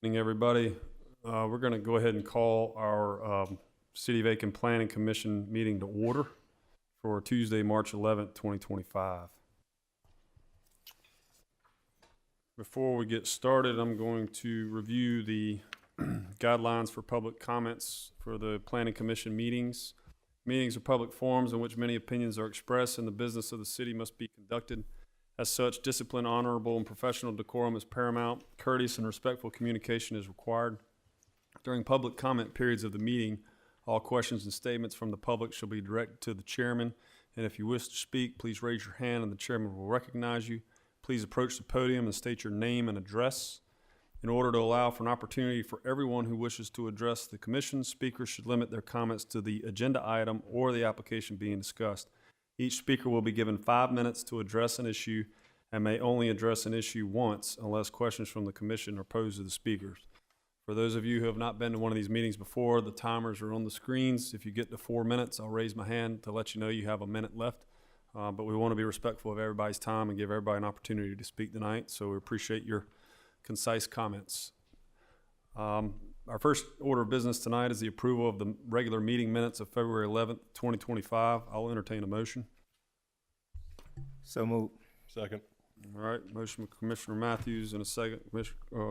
Evening, everybody. We're going to go ahead and call our City Vacant Planning Commission meeting to order for Tuesday, March 11th, 2025. Before we get started, I'm going to review the guidelines for public comments for the Planning Commission meetings. Meetings are public forums in which many opinions are expressed, and the business of the city must be conducted. As such, discipline, honorable, and professional decorum is paramount. Courteous and respectful communication is required. During public comment periods of the meeting, all questions and statements from the public shall be directed to the chairman. And if you wish to speak, please raise your hand and the chairman will recognize you. Please approach the podium and state your name and address. In order to allow for an opportunity for everyone who wishes to address the commission, speakers should limit their comments to the agenda item or the application being discussed. Each speaker will be given 5 minutes to address an issue and may only address an issue once unless questions from the commission are posed to the speakers. For those of you who have not been to one of these meetings before, the timers are on the screens. If you get to 4 minutes, I'll raise my hand to let you know you have a minute left. But we want to be respectful of everybody's time and give everybody an opportunity to speak tonight, so we appreciate your concise comments. Our first order of business tonight is the approval of the regular meeting minutes of February 11th, 2025. I'll entertain a motion. So moved. Second. All right, motion by Commissioner Matthews and a second,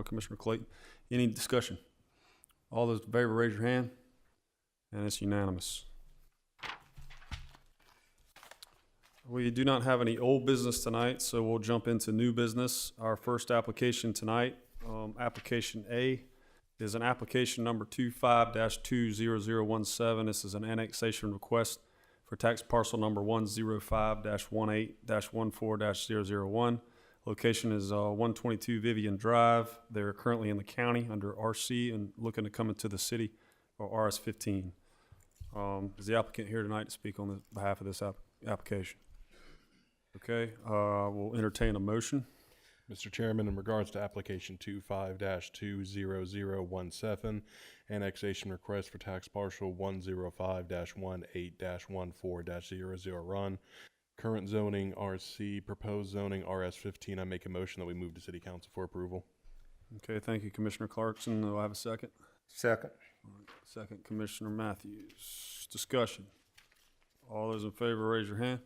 Commissioner Clayton. Any discussion? All those in favor, raise your hand. And it's unanimous. We do not have any old business tonight, so we'll jump into new business. Our first application tonight, application A, is an application number 25-20017. This is an annexation request for tax parcel number 105-18-14-001. Location is 122 Vivian Drive. They're currently in the county under RC and looking to come into the city or RS15. Is the applicant here tonight to speak on behalf of this application? Okay, we'll entertain a motion. Mr. Chairman, in regards to application 25-20017, annexation request for tax parcel 105-18-14-00 current zoning RC, proposed zoning RS15, I make a motion that we move to City Council for approval. Okay, thank you, Commissioner Clarkson. Do I have a second? Second. Second, Commissioner Matthews. Discussion. All those in favor, raise your hand.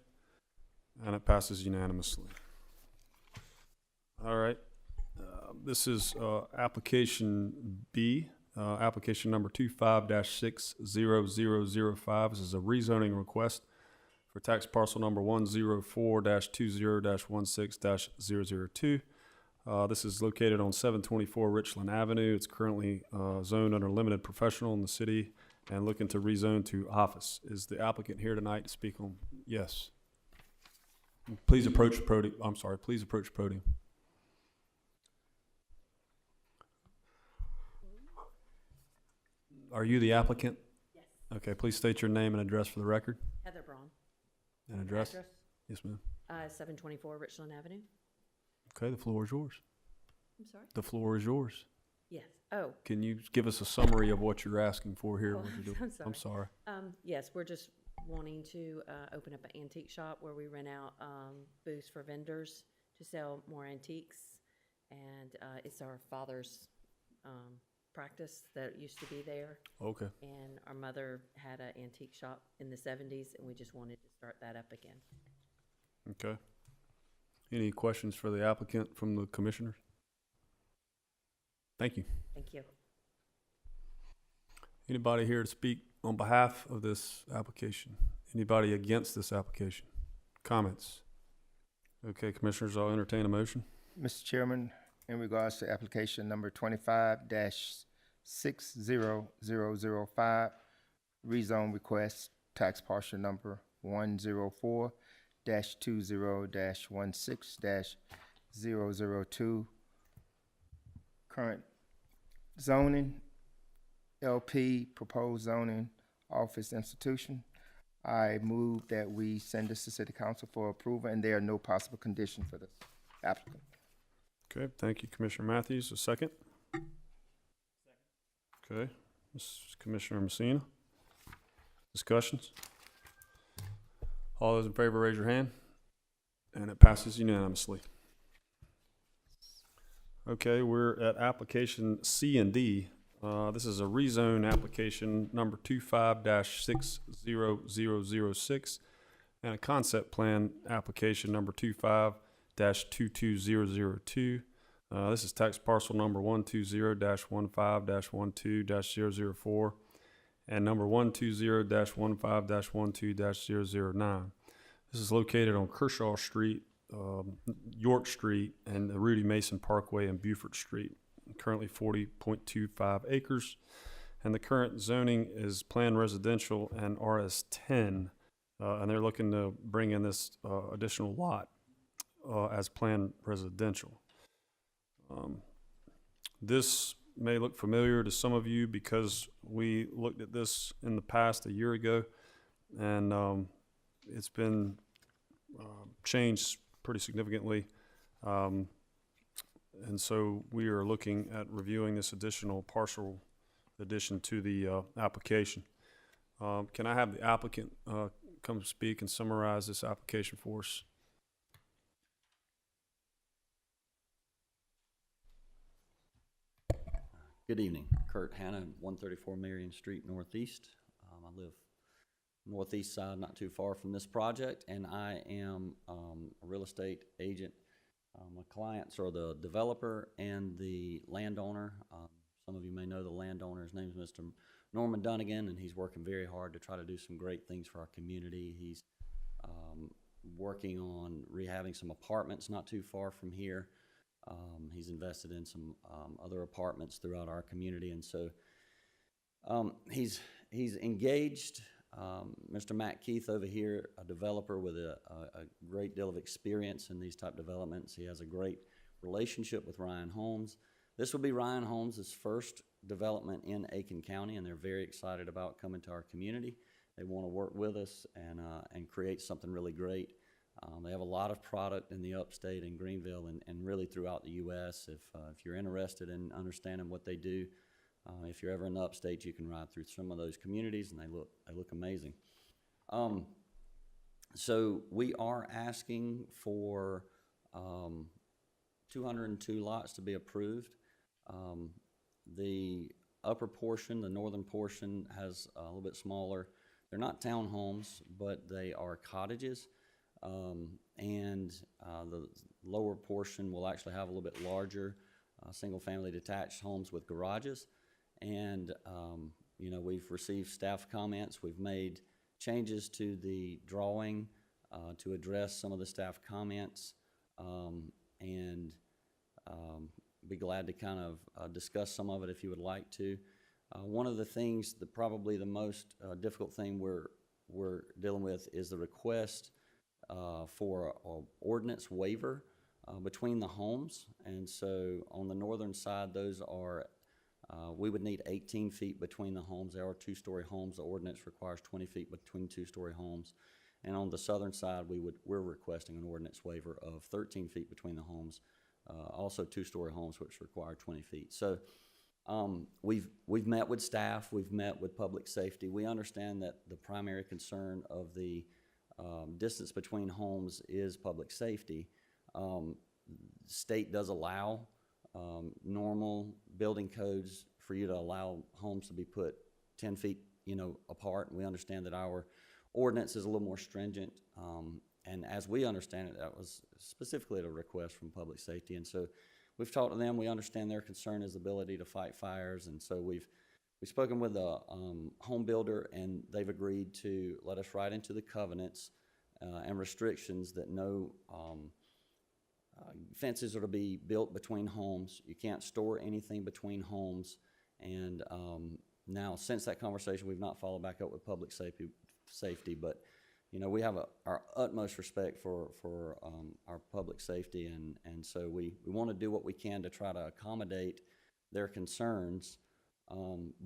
And it passes unanimously. All right. This is application B, application number 25-60005. This is a rezoning request for tax parcel number 104-20-16-002. This is located on 724 Richland Avenue. It's currently zoned under limited professional in the city and looking to rezone to office. Is the applicant here tonight to speak on? Yes. Please approach the podium. I'm sorry, please approach the podium. Are you the applicant? Yes. Okay, please state your name and address for the record. Heather Braun. And address? Yes, ma'am. 724 Richland Avenue. Okay, the floor is yours. I'm sorry? The floor is yours. Yes. Oh. Can you give us a summary of what you're asking for here? Oh, What you're doing? I'm sorry. I'm sorry. Yes, we're just wanting to open up an antique shop where we rent out booths for vendors to sell more antiques. And it's our father's practice that used to be there. Okay. And our mother had an antique shop in the 70s, and we just wanted to start that up again. Okay. Any questions for the applicant from the commissioners? Thank you. Thank you. Anybody here to speak on behalf of this application? Anybody against this application? Comments? Okay, commissioners, I'll entertain a motion. Mr. Chairman, in regards to application number 25-60005, rezone request, tax parcel number 104-20-16-002, current zoning, LP, proposed zoning, office institution. I move that we send this to City Council for approval, and there are no possible conditions for this applicant. Okay, thank you, Commissioner Matthews. A second? Okay, this is Commissioner Messina. Discussions? All those in favor, raise your hand. And it passes unanimously. Okay, we're at application C and D. This is a rezone application number 25-60006 and a concept plan application number 25-22002. This is tax parcel number 120-15-12-004 and number 120-15-12-009. This is located on Kershaw Street, York Street, and the Rudy Mason Parkway and Buford Street. Currently 40.25 acres, and the current zoning is planned residential and RS10, and they're looking to bring in this additional lot as planned residential. This may look familiar to some of you because we looked at this in the past a year ago, and it's been changed pretty significantly. And so we are looking at reviewing this additional parcel addition to the application. Can I have the applicant come speak and summarize this application for us? Good evening. Kurt Hanna, 134 Marion Street Northeast. I live northeast side, not too far from this project, and I am a real estate agent. My clients are the developer and the landowner. Some of you may know the landowner. His name is Mr. Norman Dunnigan, and he's working very hard to try to do some great things for our community. He's working on rehabbing some apartments not too far from here. He's invested in some other apartments throughout our community, and so he's engaged Mr. Matt Keith over here, a developer with a great deal of experience in these type developments. He has a great relationship with Ryan Homes. This will be Ryan Homes' first development in Aiken County, and they're very excited about coming to our community. They want to work with us and create something really great. They have a lot of product in the upstate in Greenville and really throughout the U.S. If you're interested in understanding what they do, if you're ever in the upstate, you can ride through some of those communities, and they look amazing. So we are asking for 202 lots to be approved. The upper portion, the northern portion, has a little bit smaller. They're not townhomes, but they are cottages. And the lower portion will actually have a little bit larger single-family detached homes with garages. And, you know, we've received staff comments. We've made changes to the drawing to address some of the staff comments, and be glad to kind of discuss some of it if you would like to. One of the things, probably the most difficult thing we're dealing with is the request for an ordinance waiver between the homes. And so on the northern side, those are we would need 18 feet between the homes. There are two-story homes. The ordinance requires 20 feet between two-story homes. And on the southern side, we're requesting an ordinance waiver of 13 feet between the homes. Also two-story homes, which require 20 feet. So we've met with staff. We've met with public safety. We understand that the primary concern of the distance between homes is public safety. State does allow normal building codes for you to allow homes to be put 10 feet, apart. And we understand that our ordinance is a little more stringent. And as we understand it, that was specifically at a request from public safety. And so we've talked to them. We understand their concern is the ability to fight fires. And so we've spoken with the home builder, and they've agreed to let us write into the covenants and restrictions that no fences are to be built between homes. You can't store anything between homes. And now, since that conversation, we've not followed back up with public safety, but we have our utmost respect for our public safety, and so we want to do what we can to try to accommodate their concerns,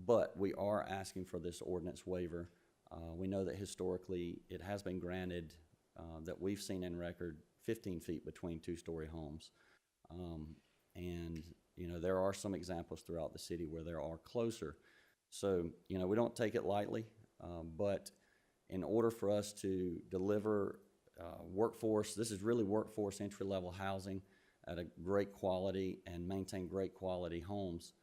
but we are asking for this ordinance waiver. We know that historically it has been granted, that we've seen in record, 15 feet between two-story homes. And there are some examples throughout the city where there are closer. So, we don't take it lightly, but in order for us to deliver workforce, this is really workforce entry-level housing. at a great quality and maintain great quality homes,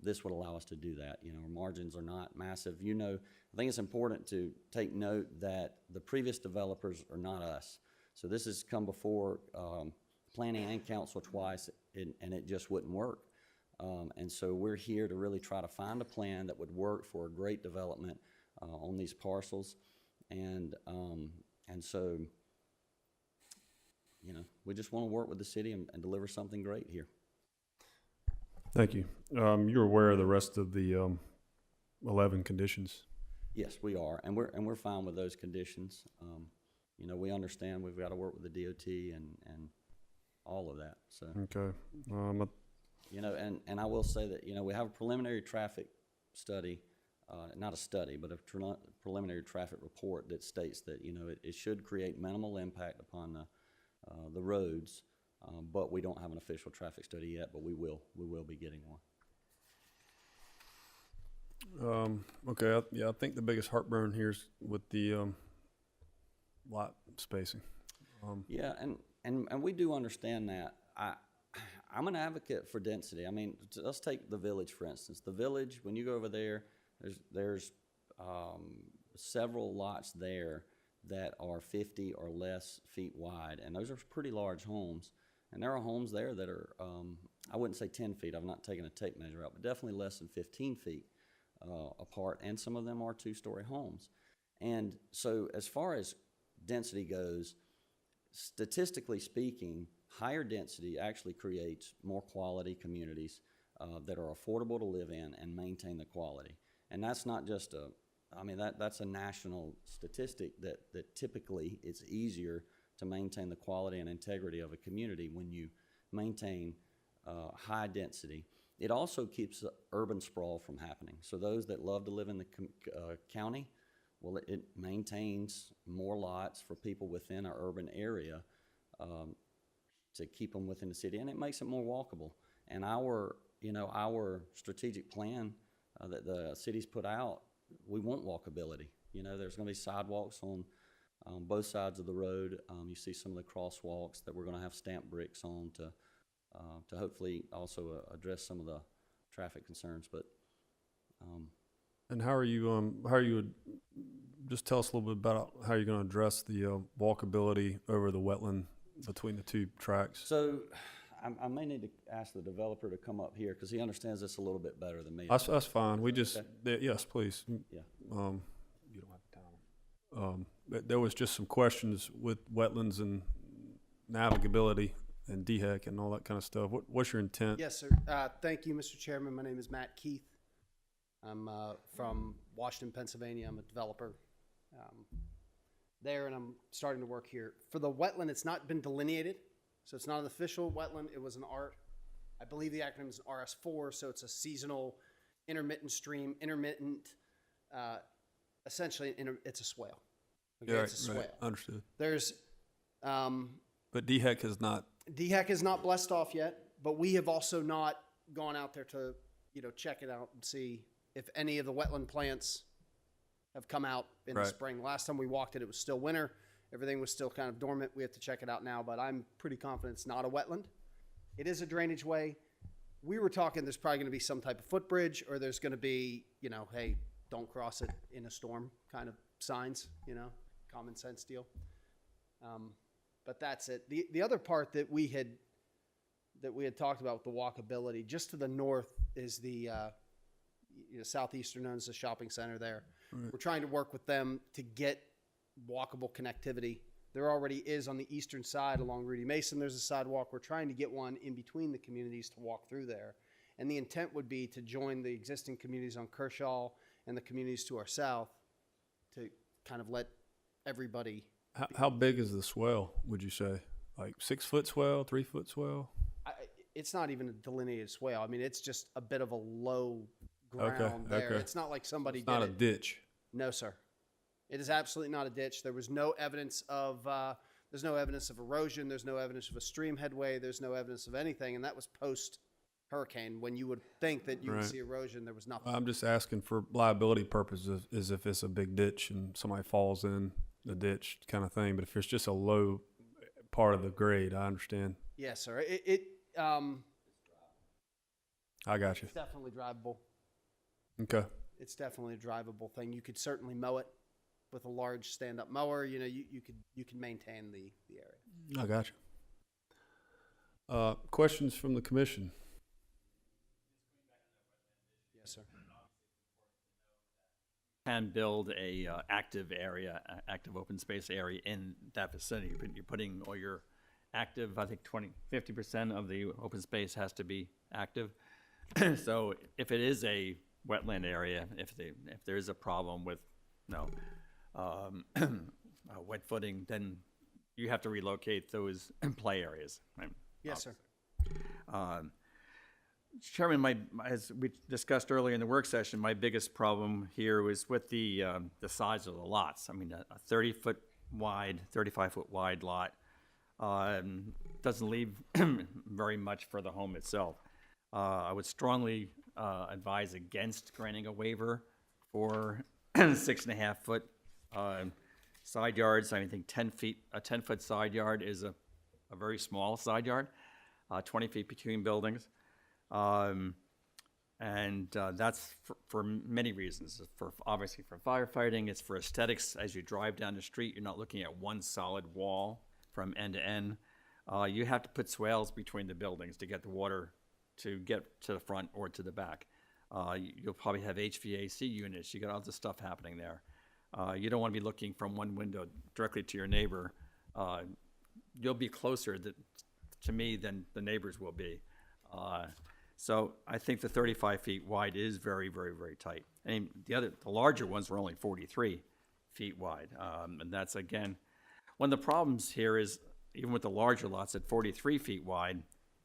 this would allow us to do that. You know, our margins are not massive. You know, I think it's important to take note that the previous developers are not us. So this has come before planning and council twice, and it just wouldn't work. And so we're here to really try to find a plan that would work for a great development on these parcels. And so, you know, we just want to work with the city and deliver something great here. Thank you. You're aware of the rest of the 11 conditions? Yes, we are, and we're fine with those conditions. You know, we understand we've got to work with the DOT and all of that. So, Okay. you know, and I will say that, you know, we have a preliminary traffic study, not a study, but a preliminary traffic report that states that, you know, it should create minimal impact upon the roads, but we don't have an official traffic study yet, but we will be getting one. Okay, yeah, I think the biggest heartburn here is with the lot spacing. Yeah, and we do understand that. I'm an advocate for density. I mean, let's take the Village, for instance. The Village, when you go over there, there's several lots there that are 50 or less feet wide, and those are pretty large homes. And there are homes there that are, I wouldn't say 10 feet, I've not taken a tape measure out, but definitely less than 15 feet apart, and some of them are two-story homes. And so as far as density goes, statistically speaking, higher density actually creates more quality communities that are affordable to live in and maintain the quality. And that's not just that's a national statistic that typically it's easier to maintain the quality and integrity of a community when you maintain high density. It also keeps urban sprawl from happening. So those that love to live in the county, well, it maintains more lots for people within an urban area to keep them within the city, and it makes it more walkable. And our strategic plan that the city's put out, we want walkability. You know, there's going to be sidewalks on both sides of the road. You see some of the crosswalks that we're going to have stamped bricks on to hopefully also address some of the traffic concerns. But And how are you, just tell us a little bit about how you're going to address the walkability over the wetland between the two tracks? so I may need to ask the developer to come up here because he understands this a little bit better than me. That's fine. We just, yes, please. Yeah. You don't have time. There was just some questions with wetlands and navigability and DHEC and all that kind of stuff. What's your intent? Yes, sir. Thank you, Mr. Chairman. My name is Matt Keith. I'm from Washington, Pennsylvania. I'm a developer there, and I'm starting to work here. For the wetland, it's not been delineated, so it's not an official wetland. It was I believe the acronym is RS4, so it's a seasonal intermittent stream, essentially it's a swale. Okay, Yeah, it's a swale. right. Understood. There's But DHEC has not. DHEC is not blessed off yet, but we have also not gone out there to, check it out and see if any of the wetland plants have come out in Right. the spring. Last time we walked it was still winter. Everything was still kind of dormant. We have to check it out now, but I'm pretty confident it's not a wetland. It is a drainage way. We were talking there's probably going to be some type of footbridge, or there's going to be, hey, don't cross it in a storm kind of signs, common sense deal. But that's it. The other part that we had talked about with the walkability, just to the north is the Southeastern owns the shopping center there. Right. We're trying to work with them to get walkable connectivity. There already is on the eastern side along Rudy Mason. There's a sidewalk. We're trying to get one in between the communities to walk through there. And the intent would be to join the existing communities on Kershaw and the communities to our south to kind of let everybody. How big is the swell, would you say? Like 6 foot swell, 3 foot swell? It's not even a delineated swale. I mean, it's just a bit of a low ground there. Okay. It's not like somebody It's not did a it. ditch. No, sir. It is absolutely not a ditch. There was no evidence of there's no evidence of erosion. There's no evidence of a stream headway. There's no evidence of anything, and that was post hurricane when you would think that you would Right. see erosion. There was nothing. I'm just asking for liability purposes, is if it's a big ditch and somebody falls in the ditch kind of thing. But if it's just a low part of the grade, I understand. Yes, sir. It's I got you. definitely drivable. Okay. It's definitely a drivable thing. You could certainly mow it with a large stand-up mower. You know, you can maintain the area. I got you. Questions from the commission? Yes, sir. Can build a active area, active open space area in that vicinity. You're putting all your active, I think 50% of the open space has to be active. So if it is a wetland area, if there is a problem with, wet footing, then you have to relocate those play areas, right? Yes, sir. Chairman, as we discussed earlier in the work session, my biggest problem here was with the size of the lots. I mean, a 30-foot wide, 35-foot wide lot doesn't leave very much for the home itself. I would strongly advise against granting a waiver for 6.5-foot side yards. I think 10 feet, a 10-foot side yard is a very small side yard, 20 feet between buildings. That's for many reasons. Obviously for firefighting, it's for aesthetics. As you drive down the street, you're not looking at one solid wall from end to end. You have to put swales between the buildings to get the water to get to the front or to the back. You'll probably have HVAC units. You got other stuff happening there. You don't want to be looking from one window directly to your neighbor. You'll be closer to me than the neighbors will be. So I think the 35 feet wide is very, very, very tight. And the larger ones were only 43 feet wide. And that's, again, one of the problems here is, even with the larger lots at 43 feet wide,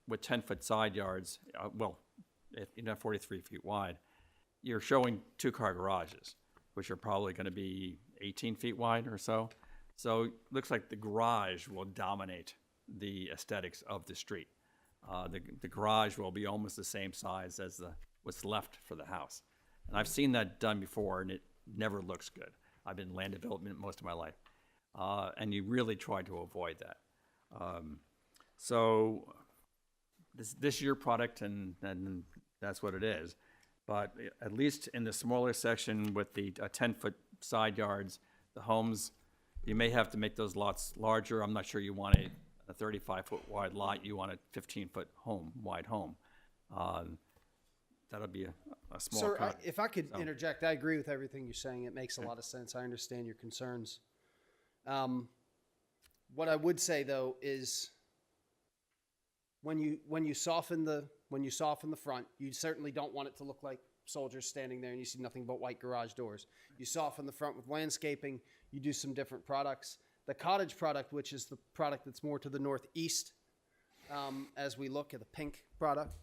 with 10-foot side yards, if you're not 43 feet wide, you're showing two-car garages, which are probably going to be 18 feet wide or so. So it looks like the garage will dominate the aesthetics of the street. The garage will be almost the same size as what's left for the house. And I've seen that done before, and it never looks good. I've been in land development most of my life. And you really try to avoid that. So this is your product, and that's what it is. But at least in the smaller section with the 10-foot side yards, the homes, you may have to make those lots larger. I'm not sure you want a 35-foot wide lot. You want a 15-foot wide home. That'll be a small Sir, cut. if I could interject, I agree with everything you're saying. It makes a lot of sense. I understand your concerns. What I would say, though, is when you soften the front, you certainly don't want it to look like soldiers standing there and you see nothing but white garage doors. You soften the front with landscaping. You do some different products. The cottage product, which is the product that's more to the northeast, as we look at the pink product,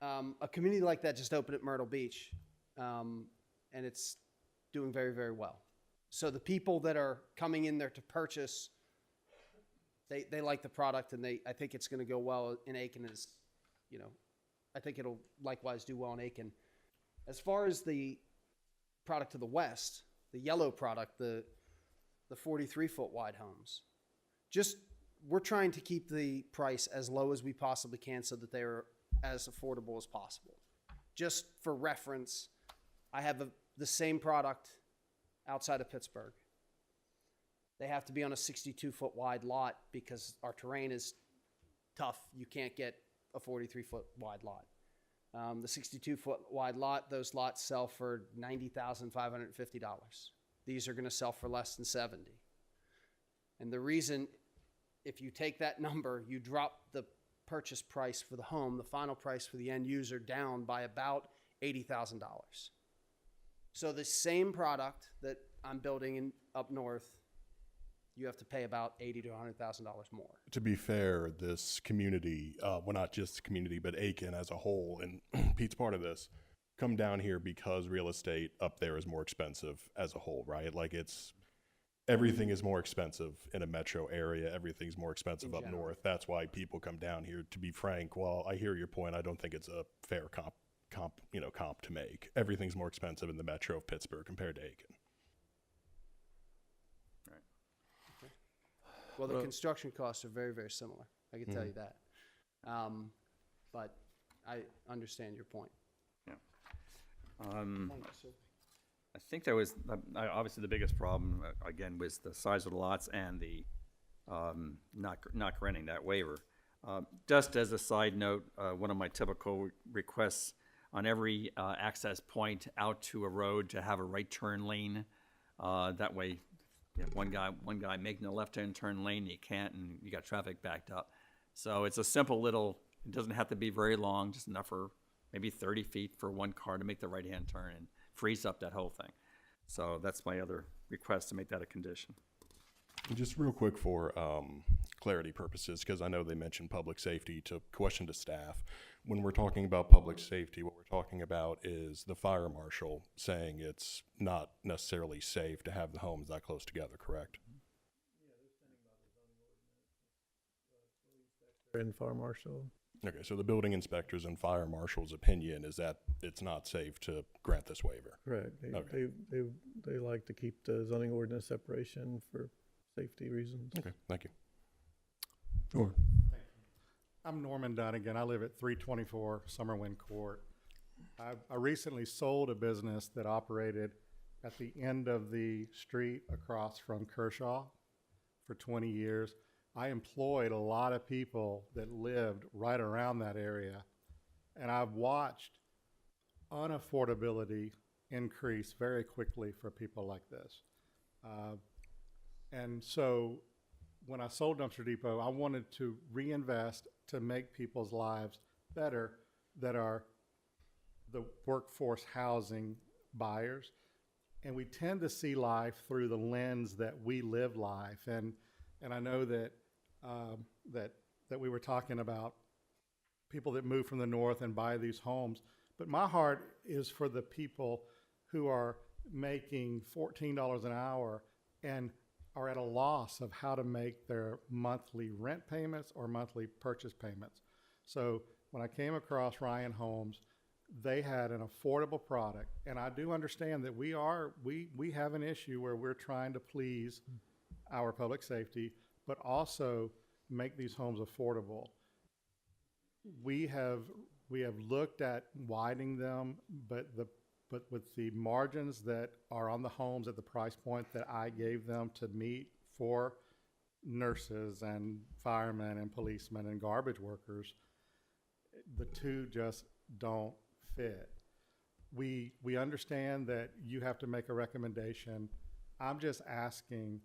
a community like that just opened at Myrtle Beach, and it's doing very, very well. So the people that are coming in there to purchase, they like the product, and I think it's going to go well in Aiken. I think it'll likewise do well in Aiken. As far as the product to the west, the yellow product, the 43-foot wide homes, we're trying to keep the price as low as we possibly can so that they're as affordable as possible. Just for reference, I have the same product outside of Pittsburgh. They have to be on a 62-foot wide lot because our terrain is tough. You can't get a 43-foot wide lot. The 62-foot wide lot, those lots sell for $90,550. These are going to sell for less than $70,000. And the reason, if you take that number, you drop the purchase price for the home, the final price for the end user, down by about $80,000. So the same product that I'm building up north, you have to pay about $80,000 to $100,000 more. To be fair, this community, well, not just the community, but Aiken as a whole, and Pete's part of this, come down here because real estate up there is more expensive as a whole, right? Like everything is more expensive in a metro area. Everything's more expensive up north. That's why people come down here. To be frank, while I hear your point, I don't think it's a fair comp to make. Everything's more expensive in the metro of Pittsburgh compared to Aiken. Well, the construction costs are very, very similar. I can tell you that. But I understand your point. I think that was, obviously the biggest problem, again, was the size of the lots and the, not granting that waiver. Just as a side note, one of my typical requests on every, access point out to a road to have a right turn lane. That way, if one guy making a left-hand turn lane, you can't, and you got traffic backed up. So it's a simple little, it doesn't have to be very long, just enough for maybe 30 feet for one car to make the right-hand turn and frees up that whole thing. So that's my other request, to make that a condition. Just real quick for clarity purposes, because I know they mentioned public safety, to question to staff. When we're talking about public safety, what we're talking about is the fire marshal saying it's not necessarily safe to have the homes that close together, correct? And fire marshal. Okay, so the building inspector's and fire marshal's opinion is that it's not safe to grant this waiver. Correct. Okay. They like to keep the zoning ordinance separation for safety reasons. Okay, thank you. Sure. I'm Norman Dunnigan. I live at 324 Summerwind Court. I recently sold a business that operated at the end of the street across from Kershaw for 20 years. I employed a lot of people that lived right around that area, and I've watched unaffordability increase very quickly for people like this. And so when I sold Dumpster Depot, I wanted to reinvest to make people's lives better that are the workforce housing buyers. And we tend to see life through the lens that we live life. And I know that that we were talking about people that move from the north and buy these homes. But my heart is for the people who are making $14 an hour and are at a loss of how to make their monthly rent payments or monthly purchase payments. So when I came across Ryan Homes, they had an affordable product. And I do understand that we have an issue where we're trying to please our public safety, but also make these homes affordable. We have looked at widening them, but with the margins that are on the homes at the price point that I gave them to meet for nurses and firemen and policemen and garbage workers, the two just don't fit. We understand that you have to make a recommendation. I'm just asking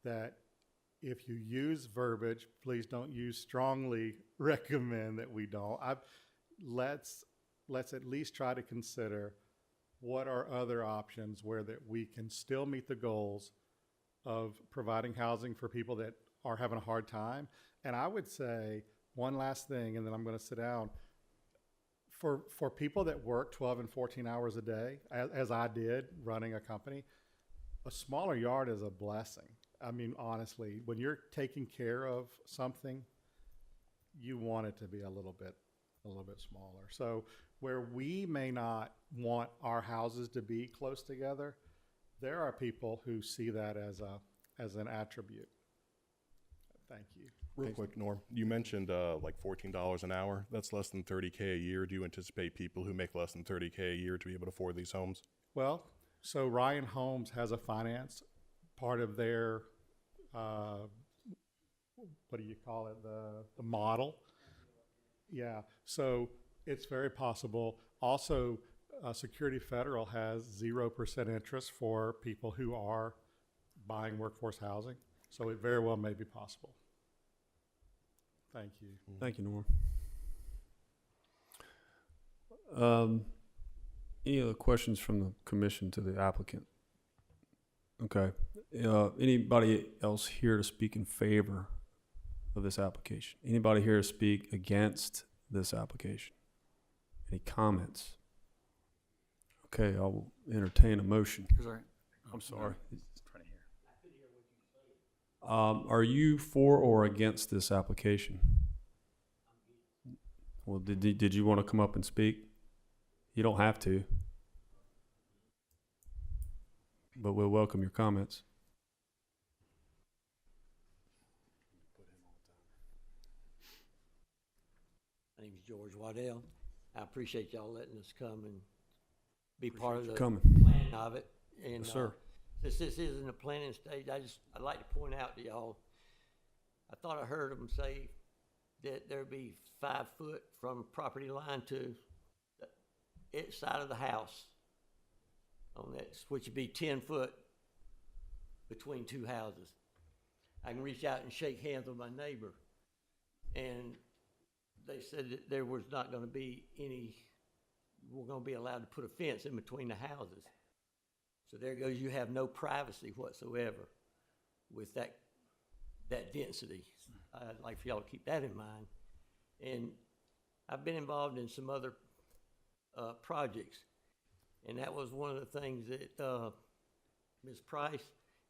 that if you use verbiage, please don't use strongly recommend that we don't. Let's at least try to consider what are other options where that we can still meet the goals of providing housing for people that are having a hard time. And I would say one last thing, and then I'm going to sit down. For people that work 12 and 14 hours a day, as I did running a company, a smaller yard is a blessing. I mean, honestly, when you're taking care of something, you want it to be a little bit smaller. So where we may not want our houses to be close together, there are people who see that as an attribute. Thank you. Real quick, Norm, you mentioned like $14 an hour. That's less than $30K a year. Do you anticipate people who make less than $30K a year to be able to afford these homes? Well, so Ryan Homes has a finance part of their, what do you call it, the model? Yeah, so it's very possible. Also, Security Federal has 0% interest for people who are buying workforce housing. So it very well may be possible. Thank you. Thank you, Norm. Any other questions from the commission to the applicant? Okay. Anybody else here to speak in favor of this application? Anybody here to speak against this application? Any comments? Okay, I'll entertain a motion. I'm sorry. Are you for or against this application? Well, did you want to come up and speak? You don't have to, but we'll welcome your comments. name's George Waddell. I appreciate y'all letting us come and be part of the coming. planning of it. And, Yes, sir. Since this isn't a planning stage, I'd like to point out to y'all, I thought I heard them say that there'd be 5 foot from property line to the side of the house on that, which would be 10 foot between 2 houses. I can reach out and shake hands with my neighbor, and they said that there was not gonna be we're gonna be allowed to put a fence in between the houses. So there goes, you have no privacy whatsoever with that density. I'd like for y'all to keep that in mind. And I've been involved in some other projects, and that was one of the things that Ms. Price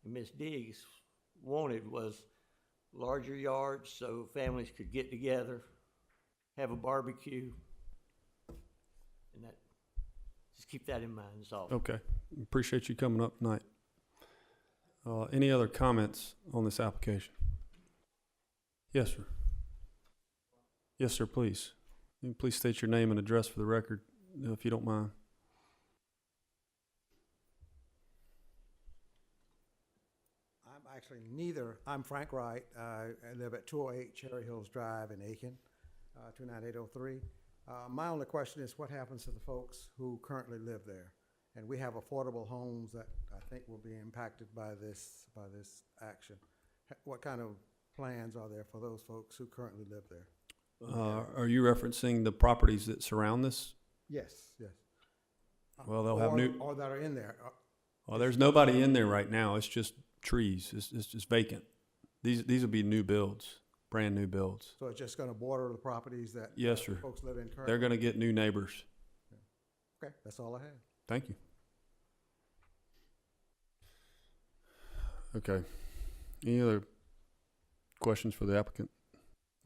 and Ms. Diggs wanted, was larger yards so families could get together, have a barbecue, and that, just keep that in mind, that's all. Okay, appreciate you coming up tonight. Any other comments on this application? Yes, sir. Yes, sir, please. Please state your name and address for the record, if you don't mind. I'm actually neither. I'm Frank Wright. I live at 208 Cherry Hills Drive in Aiken, 29803. My only question is what happens to the folks who currently live there? And we have affordable homes that I think will be impacted by this action. What kind of plans are there for those folks who currently live there? Are you referencing the properties that surround this? Yes, yes. Well, they'll have new. Or that are in there. Well, there's nobody in there right now. It's just trees. It's just vacant. These will be new builds, brand new builds. So it's just going to border the properties that Yes, sir. folks live in currently? They're going to get new neighbors. Okay, that's all I have. Thank you. Okay. Any other questions for the applicant?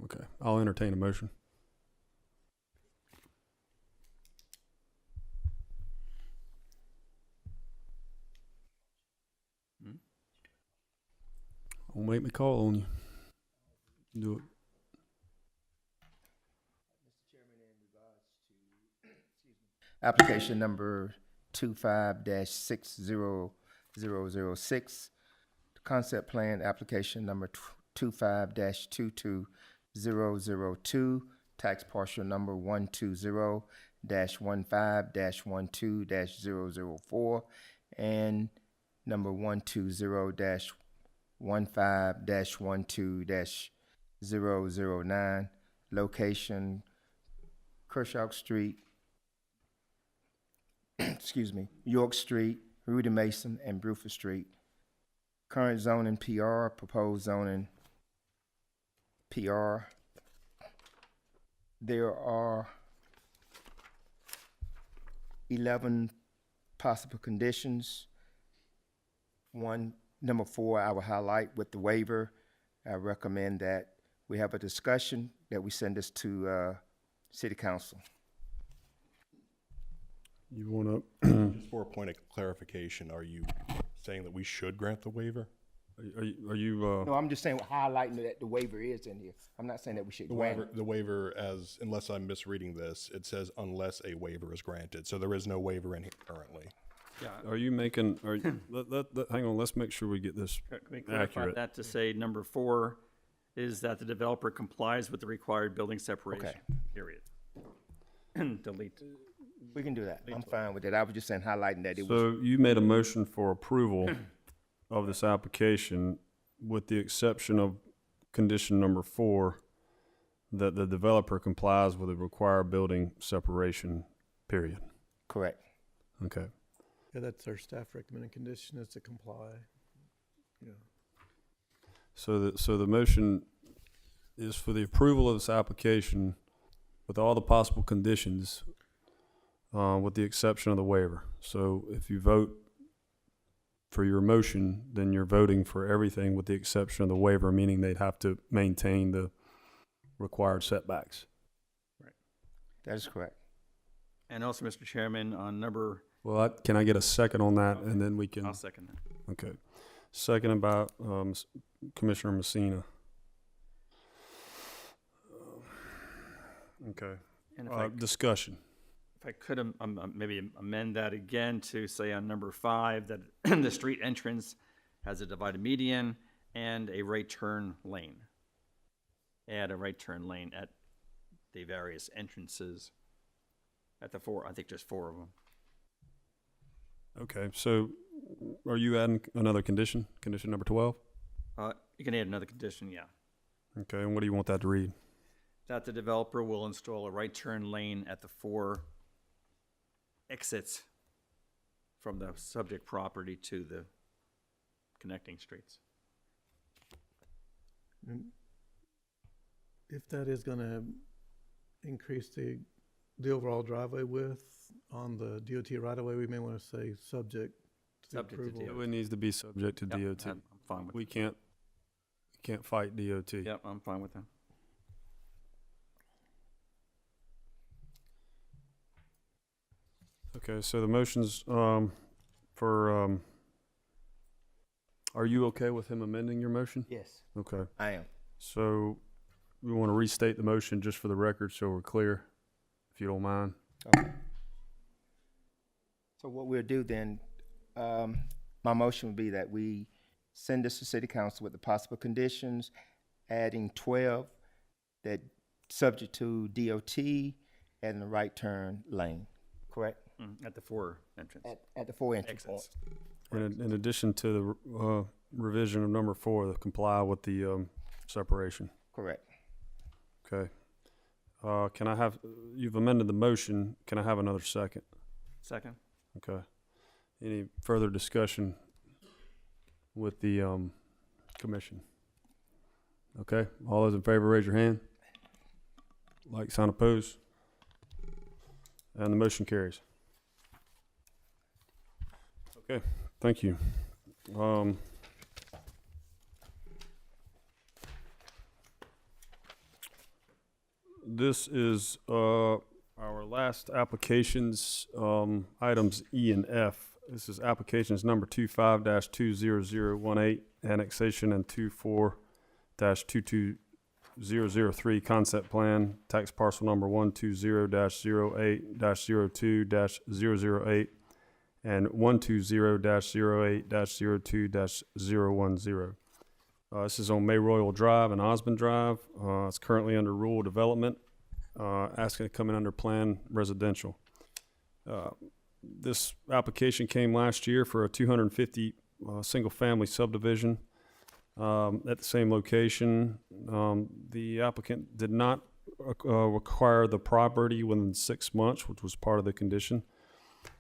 Okay, I'll entertain a motion. Don't make me call on you. Do it. Application number 25-60006. Concept plan application number 25-22002. Tax parcel number 120-15-12-004 and number 120-15-12-009. Location Kershaw Street, York Street, Rudy Mason, and Bruford Street. Current zoning PR, proposed zoning PR. There are 11 possible conditions. Number 4, I will highlight with the waiver. I recommend that we have a discussion, that we send this to City Council. You want Just for a point of clarification, are you saying that we should grant the waiver? are you No, I'm just saying, highlighting that the waiver is in here. I'm not saying that we should grant it. The waiver, as, unless I'm misreading this, it says unless a waiver is granted. So there is no waiver in here currently. are you making, hang on, let's make sure we get this Can we clarify accurate. that to say number 4 is that the developer complies with the required building separation, Okay. period. Delete. We can do that. I'm fine with that. I was just saying, highlighting that it was. So you made a motion for approval of this application with the exception of condition number 4, that the developer complies with the required building separation, period. Correct. Okay. Yeah, that's our staff recommended condition, is to comply. Yeah. So the motion is for the approval of this application with all the possible conditions, with the exception of the waiver. So if you vote for your motion, then you're voting for everything with the exception of the waiver, meaning they'd have to maintain the required setbacks. That is correct. And also, Mr. Chairman, on number, Well, can I get a second on that, and then we can? I'll second that. Okay. Second by Commissioner Messina. Okay. And if Discussion. if I could maybe amend that again to say on number 5 that the street entrance has a divided median and a right turn lane. Add a right turn lane at the various entrances at the 4, I think just 4 of them. Okay, so are you adding another condition, condition number 12? You can add another condition, yeah. Okay, and what do you want that to read? That the developer will install a right turn lane at the 4 exits from the subject property to the connecting streets. If that is gonna increase the overall driveway width on the DOT right away, we may wanna say subject to Subject to approval. It needs to be subject to Yep, DOT. I'm fine with We can't fight DOT. Yep, I'm fine with that. Okay, so the motion's, are you okay with him amending your motion? Yes, Okay, I am. so we want to restate the motion just for the record so we're clear, if you don't mind. Okay. So what we'll do then, my motion would be that we send this to city council with the possible conditions, adding 12, that subject to DOT and the right turn lane, correct? At the 4 entrance. At the 4 entry points. Exits. In addition to the revision of number 4, to comply with the separation. Correct. Okay. Can I have, you've amended the motion, can I have another second? Second. Okay. Any further discussion with the commission? Okay, all those in favor, raise your hand. Like, sign opposed. And the motion carries. Okay, thank you. This is our last applications, items E and F. This is applications number 25-20018, annexation, and 24-22003, concept plan, tax parcel number 120-08-02-008, and 120-08-02-010. This is on May Royal Drive and Osmond Drive. It's currently under rural development, asking to come in under plan residential. This application came last year for a 250 single-family subdivision at the same location. The applicant did not require the property within 6 months, which was part of the condition.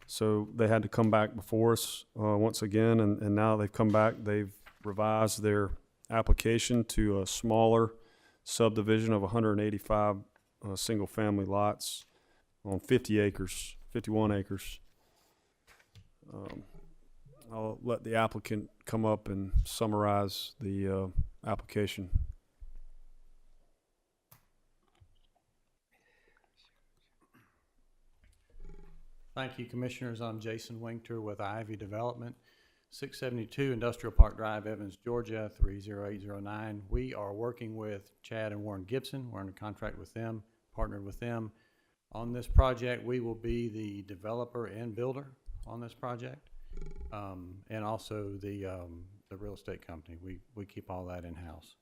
So they had to come back before us once again, and now they've come back. They've revised their application to a smaller subdivision of 185 single-family lots on 50 acres, 51 acres. I'll let the applicant come up and summarize the application. Thank you, Commissioners. I'm Jason Winkter with Ivy Development, 672 Industrial Park Drive, Evans, Georgia, 30809. We are working with Chad and Warren Gibson. We're under contract with them, partnered with them. On this project, we will be the developer and builder on this project, and also the real estate company. We keep all that in-house.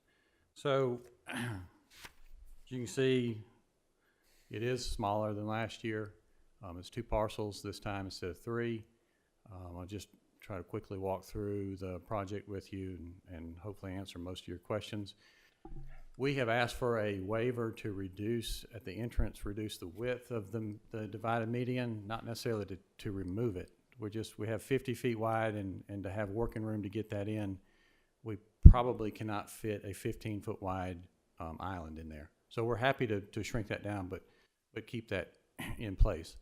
So, as you can see, it is smaller than last year. It's 2 parcels this time instead of 3. I'll just try to quickly walk through the project with you and hopefully answer most of your questions. We have asked for a waiver to reduce, at the entrance, reduce the width of the divided median, not necessarily to remove it. We have 50 feet wide, and to have working room to get that in, we probably cannot fit a 15-foot wide island in there. So we're happy to shrink that down, but keep that in place.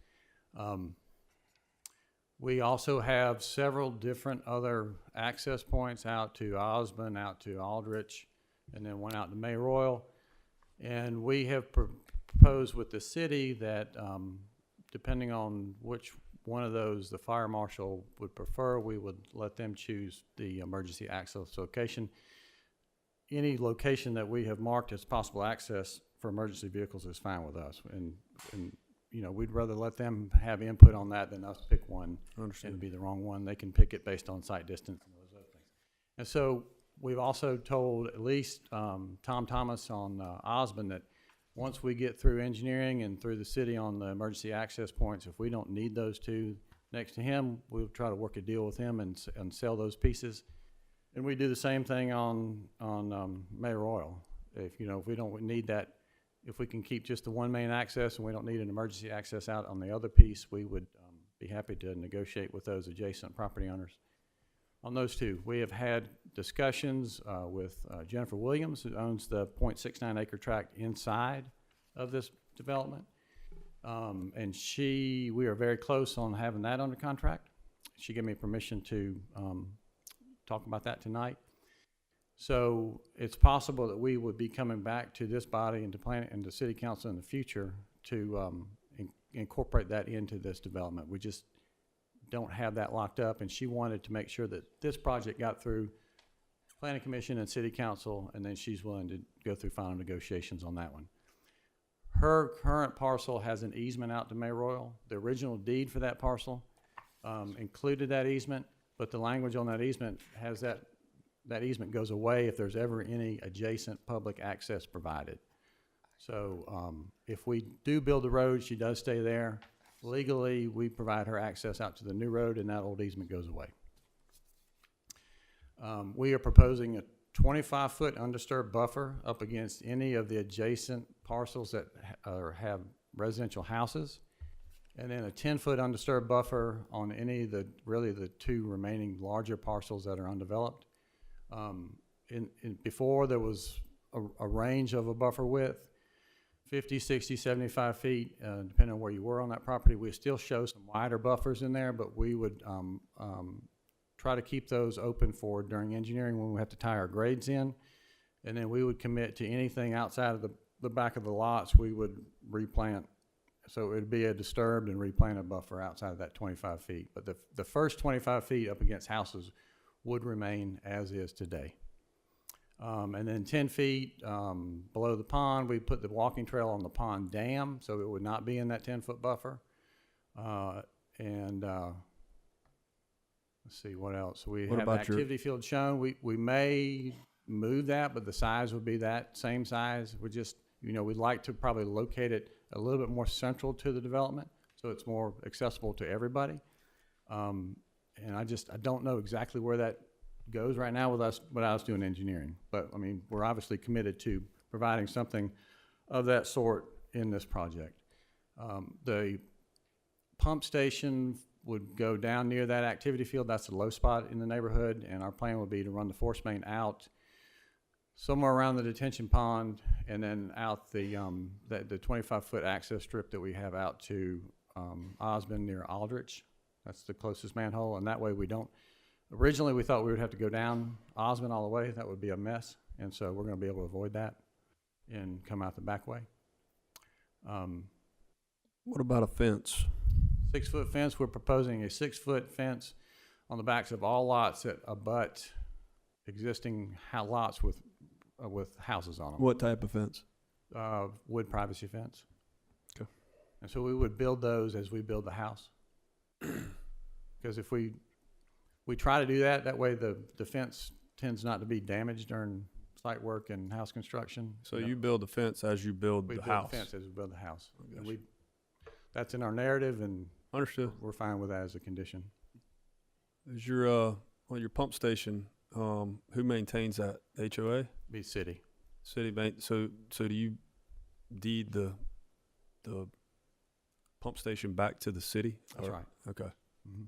We also have several different other access points out to Osmond, out to Aldrich, and then one out to May Royal. And we have proposed with the city that depending on which one of those the fire marshal would prefer, we would let them choose the emergency access location. Any location that we have marked as possible access for emergency vehicles is fine with us. And, you know, we'd rather let them have input on that than us pick one and be the wrong one. They can pick it based on site distance and those other things. And so we've also told at least Tom Thomas on Osmond that once we get through engineering and through the city on the emergency access points, if we don't need those two next to him, we'll try to work a deal with him and sell those pieces. And we do the same thing on Mayor Oil. If, you know, if we don't need that, if we can keep just the one main access and we don't need an emergency access out on the other piece, we would be happy to negotiate with those adjacent property owners. On those two, we have had discussions with Jennifer Williams, who owns the 0.69 acre tract inside of this development. And we are very close on having that under contract. She gave me permission to talk about that tonight. So it's possible that we would be coming back to this body and to plan and to city council in the future to incorporate that into this development. We just don't have that locked up, and she wanted to make sure that this project got through planning commission and city council, and then she's willing to go through final negotiations on that one. Her current parcel has an easement out to May Royal. The original deed for that parcel included that easement, but the language on that easement has that easement goes away if there's ever any adjacent public access provided. So if we do build the road, she does stay there. Legally, we provide her access out to the new road, and that old easement goes away. We are proposing a 25-foot undisturbed buffer up against any of the adjacent parcels that have residential houses, and then a 10-foot undisturbed buffer on any of the two remaining larger parcels that are undeveloped. Before, there was a range of a buffer width, 50, 60, 75 feet, depending on where you were on that property. We still show some wider buffers in there, but we would try to keep those open for during engineering when we have to tie our grades in. And then we would commit to anything outside of the back of the lots, we would replant. So it would be a disturbed and replanted buffer outside of that 25 feet. But the first 25 feet up against houses would remain as is today. And then 10 feet below the pond, we put the walking trail on the pond dam, so it would not be in that 10-foot buffer. Let's see, what else? We have the activity field shown. We may move that, but the size would be that same size. We just, you know, we'd like to probably locate it a little bit more central to the development, so it's more accessible to everybody. And I don't know exactly where that goes right now without us doing engineering. But, I mean, we're obviously committed to providing something of that sort in this project. The pump station would go down near that activity field. That's the low spot in the neighborhood, and our plan would be to run the force main out somewhere around the detention pond and then out the 25-foot access strip that we have out to Osmond near Aldrich. That's the closest manhole, and that way we don't. Originally, we thought we would have to go down Osmond all the way. That would be a mess, and so we're going to be able to avoid that and come out the back way. What about a fence? 6-foot fence. We're proposing a 6-foot fence on the backs of all lots that abut existing lots with houses on them. What type of fence? Wood privacy fence. Okay. And so we would build those as we build the house. Because if we try to do that way the fence tends not to be damaged during site work and house construction. So you build the fence as you build the house. We build the fence as we build the house. And that's in our narrative, and understood. We're fine with that as a condition. Is your pump station, who maintains that? HOA? Be city. So do you deed the pump station back to the city? That's right. Okay. Mm-hmm.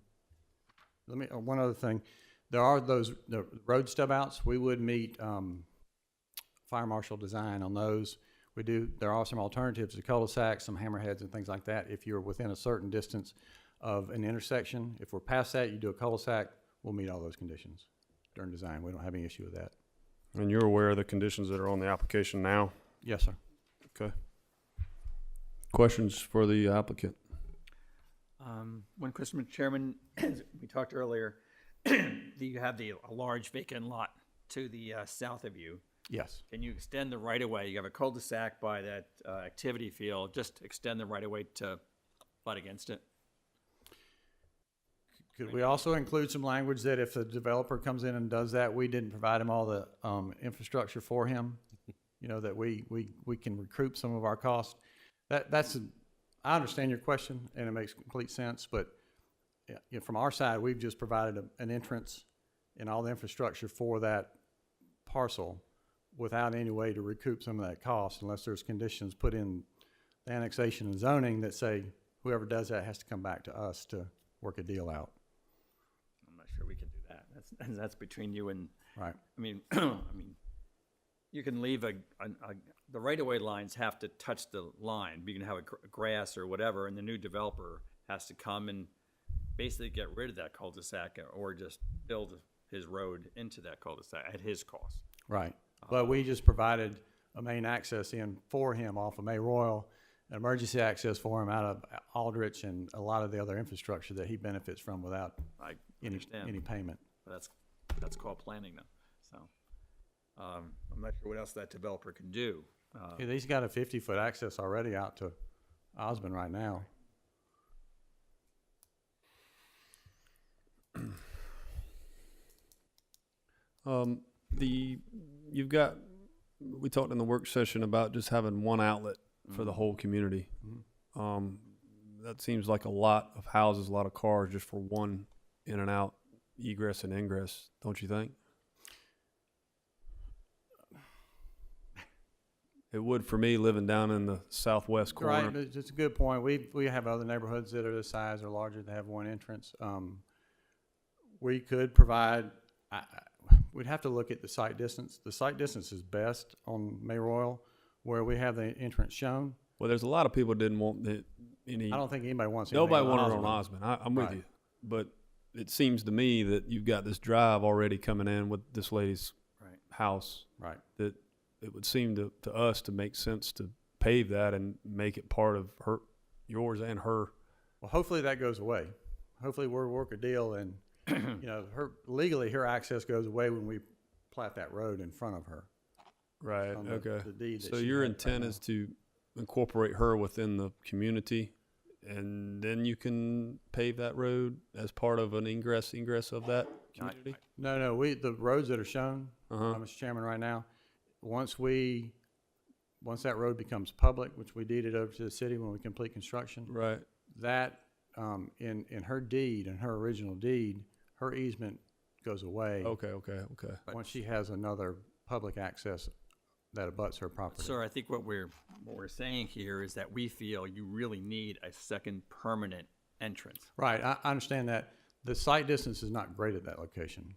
Let me one other thing. There are the road stub outs. We would meet fire marshal design on those. There are some alternatives to cul-de-sacs, some hammerheads and things like that. If you're within a certain distance of an intersection, if we're past that, you do a cul-de-sac, we'll meet all those conditions during design. We don't have any issue with that. And you're aware of the conditions that are on the application now? Yes, sir. Okay. Questions for the applicant? One question, Mr. Chairman, we talked earlier, you have a large vacant lot to the south of you. Yes. Can you extend the right-of-way? You have a cul-de-sac by that activity field, just extend the right-of-way to butt against it? Could we also include some language that if the developer comes in and does that, we didn't provide him all the infrastructure for him? You know, that we can recoup some of our costs? I understand your question, and it makes complete sense, but from our side, we've just provided an entrance and all the infrastructure for that parcel without any way to recoup some of that cost, unless there's conditions put in the annexation and zoning that say whoever does that has to come back to us to work a deal out. I'm not sure we can do that. That's between you and, Right. I mean, you can leave the right-of-way lines have to touch the line. You can have a grass or whatever, and the new developer has to come and basically get rid of that cul-de-sac or just build his road into that cul-de-sac at his cost. Right. But we just provided a main access in for him off of May Royal, an emergency access for him out of Aldrich, and a lot of the other infrastructure that he benefits from without I any understand. payment. But that's called planning though. So, I'm not sure what else that developer can do. Yeah, he's got a 50-foot access already out to Osmond right now. We talked in the work session about just having one outlet for the whole community. That seems like a lot of houses, a lot of cars just for one in and out, egress and ingress, don't you think? It would for me living down in the southwest corner. Right, it's a good point. We have other neighborhoods that are this size or larger that have one entrance. We could provide, we'd have to look at the site distance. The site distance is best on May Royal, where we have the entrance shown. Well, there's a lot of people that didn't want any. I don't think anybody wants anything Nobody on wanted it on Osmond. Osmond. I'm with Right. you. But it seems to me that you've got this drive already coming in with this lady's Right. house. Right. That it would seem to us to make sense to pave that and make it part of yours and her. Well, hopefully that goes away. Hopefully we'll work a deal and, you know, legally her access goes away when we plat that road in front of her. Right, on the- okay. the deed that So she your had right intent now. is to incorporate her within the community, and then you can pave that road as part of an egress of that community? No, the roads that are shown, Uh-huh. Mr. Chairman, right now, once that road becomes public, which we deeded over to the city when we complete construction, Right, that, in her deed, in her original deed, her easement goes away. okay. Once she has another public access that abuts her property. Sir, I think what we're saying here is that we feel you really need a second permanent entrance. Right, I understand that. The site distance is not great at that location.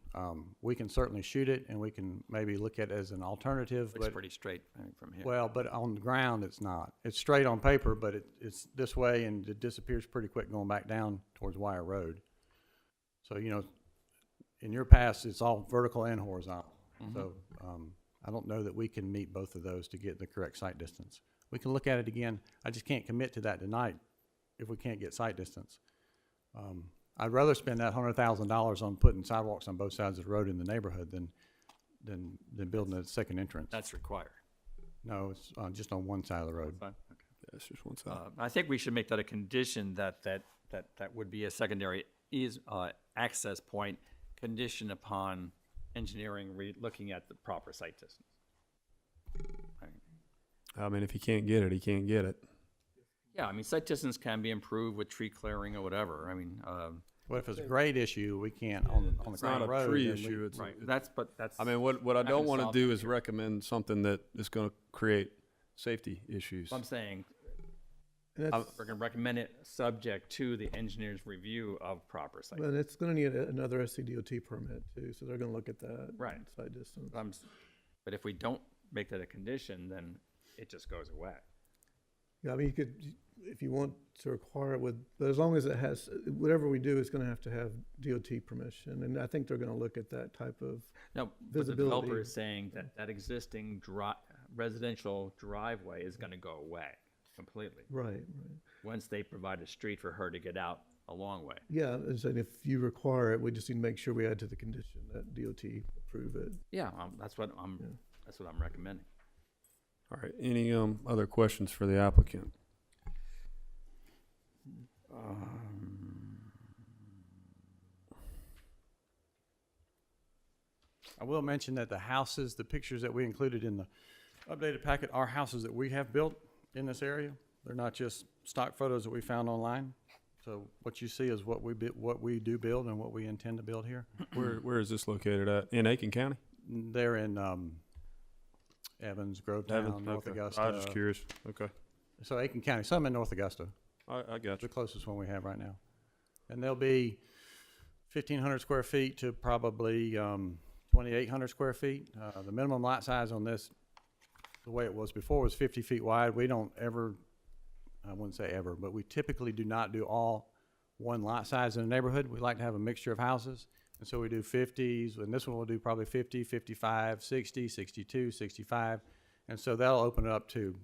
We can certainly shoot it, and we can maybe look at it as an alternative, Looks but, pretty straight from here. well, but on the ground, it's not. It's straight on paper, but it's this way, and it disappears pretty quick going back down towards Wire Road. So, you know, in your past, it's all vertical and horizontal. So, I don't know that we can meet both of those to get the correct site distance. We can look at it again. I just can't commit to that tonight if we can't get site distance. I'd rather spend that $100,000 on putting sidewalks on both sides of the road in the neighborhood than building a second entrance. That's required. No, it's just on one side of the road. Fine, okay. That's just one side. I think we should make that a condition that would be a secondary access point conditioned upon engineering looking at the proper site distance. I mean, if he can't get it, he can't get it. Yeah, I mean, site distance can be improved with tree clearing or whatever. I mean, Well, if it's a grade issue, we can't on the It's not ground a road. tree then we- issue, it's, right, that's. I mean, what I not don't gonna want to solve do that is here. recommend something that is going to create safety issues. I'm saying, And that's, we're gonna recommend it subject to the engineer's review of proper site. but it's gonna need another SCDOT permit too, so they're gonna look at that. Right. Side distance. But if we don't make that a condition, then it just goes away. Yeah, I mean, you could, if you want to require it but as long as it has, whatever we do is gonna have to have DOT permission, and I think they're gonna look at that type of, No, but the Visibility. developer is saying that existing residential driveway is gonna go away completely, right. once they provide a street for her to get out a long way. Yeah, and so if you require it, we just need to make sure we add to the condition that DOT approve it. Yeah, that's what I'm That's what I'm recommending. All right, any other questions for the applicant? I will mention that the houses, the pictures that we included in the updated packet are houses that we have built in this area. They're not just stock photos that we found online. So what you see is what we do build and what we intend to build here. Where is this located at? In Aiken County? They're in Evans, Grovetown, North Okay. Augusta. I was just curious. Okay. So Aiken County, some in North Augusta, I got the you. closest one we have right now. And they'll be 1,500 square feet to probably 2,800 square feet. The minimum lot size on this, the way it was before, was 50 feet wide. We don't ever, I wouldn't say ever, but we typically do not do all one lot size in a neighborhood. We like to have a mixture of houses. And so we do 50s, and this one will do probably 50, 55, 60, 62, 65. And so that'll open it up to,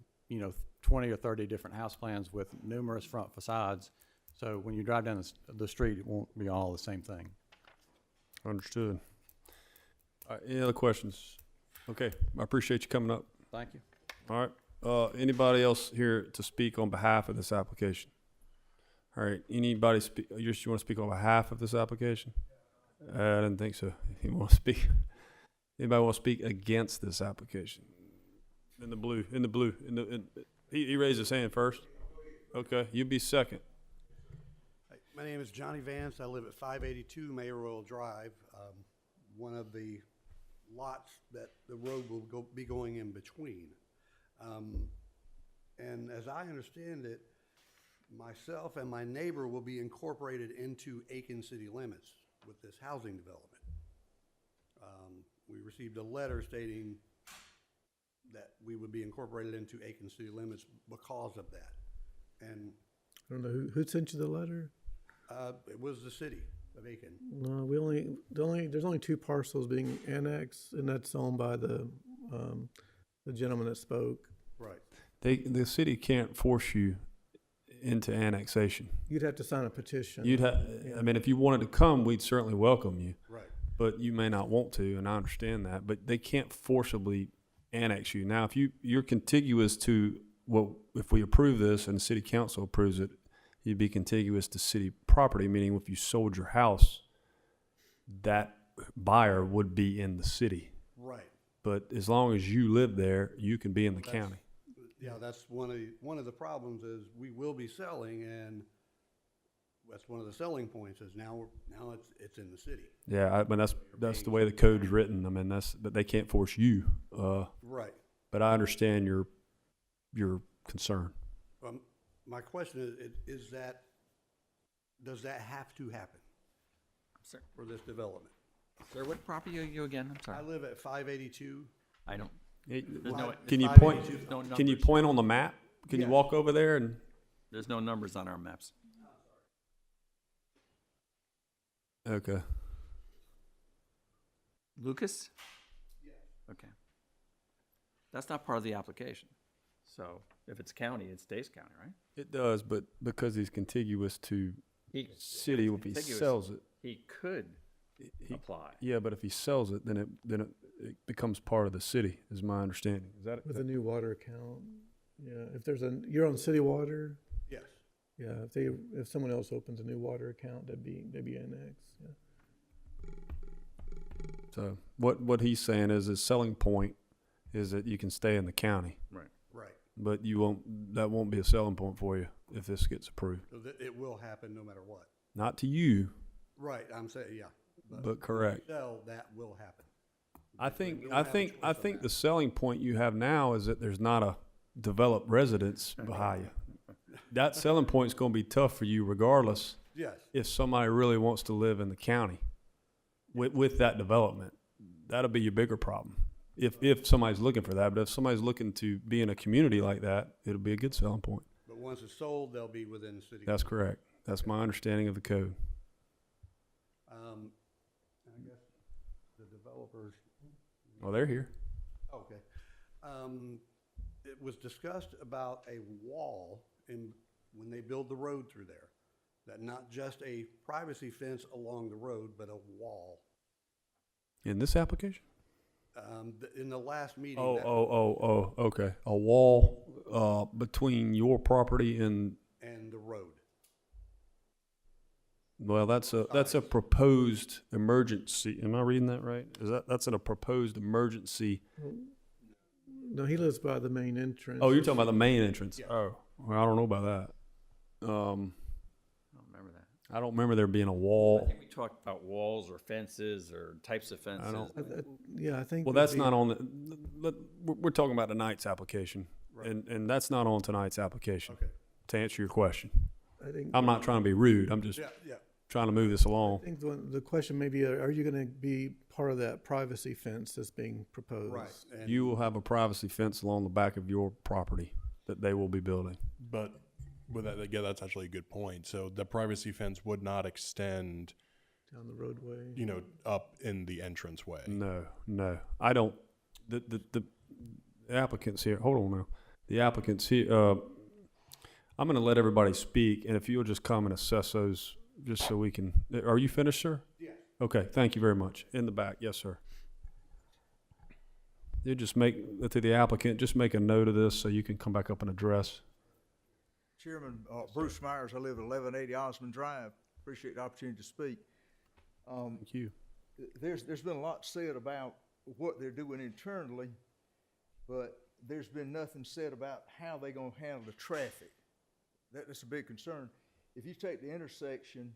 20 or 30 different house plans with numerous front facades. So when you drive down the street, it won't be all the same thing. Understood. All right, any other questions? Okay, I appreciate you coming up. Thank you. All right, anybody else here to speak on behalf of this application? All right, anybody you want to speak on behalf of this application? I didn't think so. You want to speak? Anybody want to speak against this application? In the blue, he raised his hand first. Okay, you be second. My name is Johnny Vance. I live at 582 Mayoral Drive, one of the lots that the road will be going in between. And as I understand it, myself and my neighbor will be incorporated into Aiken city limits with this housing development. We received a letter stating that we would be incorporated into Aiken city limits because of that. And I don't know who sent you the letter. it was the city of Aiken. No, there's only 2 parcels being annexed, and that's owned by the gentleman that spoke. Right. The city can't force you into annexation. You'd have to sign a petition. I mean, if you wanted to come, we'd certainly welcome you. Right. But you may not want to, and I understand that. But they can't forcibly annex you. Now, if you're contiguous to if we approve this and the city council approves it, you'd be contiguous to city property, meaning if you sold your house, that buyer would be in the city. Right. But as long as you live there, you can be in the county. Yeah, that's one of the problems is we will be selling, and that's one of the selling points is now it's in the city. Yeah, but that's the way the code's written. I mean, but they can't force you. Right. But I understand your concern. My question is that does that have to happen Sir, for this development? sir, what property are you again? I'm I sorry. live at 582. I don't. Can you Five point? eighty-two. No Can you numbers. point on the map? Can you Yeah. walk over there and? There's no numbers on our maps. Okay. Lucas? Yes. Okay. That's not part of the application. So if it's county, it stays county, right? It does, but because he's contiguous to city, if he contiguous. sells it, He could he, apply. yeah. But if he sells it, then it becomes part of the city, is my understanding. Is that With a new water account. Yeah, if you're on city water, Yes. yeah, if someone else opens a new water account, they'd be annexed, yeah. So what he's saying is his selling point is that you can stay in the county, Right. Right. but that won't be a selling point for you if this gets approved. So it will happen no matter what. Not to you, Right. I'm saying, yeah. but correct. Sell, that will happen. I We think don't have a choice on the that. selling point you have now is that there's not a developed residence behind you. That selling point is going to be tough for you regardless Yes. if somebody really wants to live in the county with that development. That'll be your bigger problem if somebody's looking for that. But if somebody's looking to be in a community like that, it'll be a good selling point. But once it's sold, they'll be within the city. That's correct. That's my understanding of the code. I guess the developers. Well, they're here. Okay. It was discussed about a wall when they build the road through there, that not just a privacy fence along the road, but a wall. In this application? In the last meeting. Okay. A wall, between your property and, And the road. well, that's a proposed emergency. Am I reading that right? That's a proposed emergency? No, he lives by the main entrance. Oh, you're talking about the main entrance? Oh, well, I don't know about that. I don't remember that. I don't remember there being a I wall. think we talked about walls or fences or types of fences. Yeah, I think. Well, that that's the- not on we're talking about tonight's application. And that's not on tonight's application. Okay. To answer your question. I think. I'm not trying to be rude. I'm just Yeah. trying to move this I along. think the question may be, are you gonna be part of that privacy fence that's being proposed? Right. And You will have a privacy fence along the back of your property that they will be building. But with that, yeah, that's actually a good point. So the privacy fence would not extend, Down the roadway? up in the entranceway. No. I don't, the applicants here, hold on now. The applicants here, I'm gonna let everybody speak, and if you'll just come and assess those, just so we can, are you finished, sir? Yeah. Okay, thank you very much. In the back, yes, sir. You just make, to the applicant, just make a note of this so you can come back up and address. Chairman, Bruce Myers, I live at 1180 Osmond Drive. Appreciate the opportunity to speak. Thank you. There's been a lot said about what they're doing internally, but there's been nothing said about how they're gonna handle the traffic. That's a big concern. If you take the intersection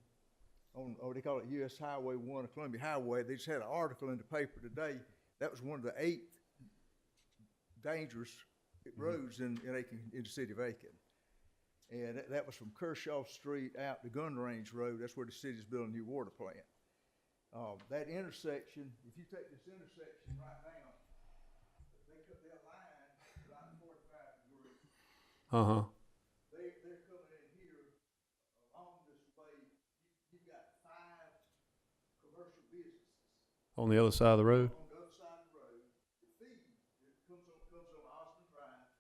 on, they call it US Highway 1 or Columbia Highway, they just had an article in the paper today. That was one of the 8 dangerous roads in Aiken, in the city of Aiken. And that was from Kershaw Street out to Gun Range Road. That's where the city's building a new water plant. That intersection, if you take this intersection right now, they cut that line about 45 degrees. Uh-huh. They're coming in here along this way. You've got 5 commercial businesses On the other side of the road? on the other side of the road. The feed that comes on Osmond Drive,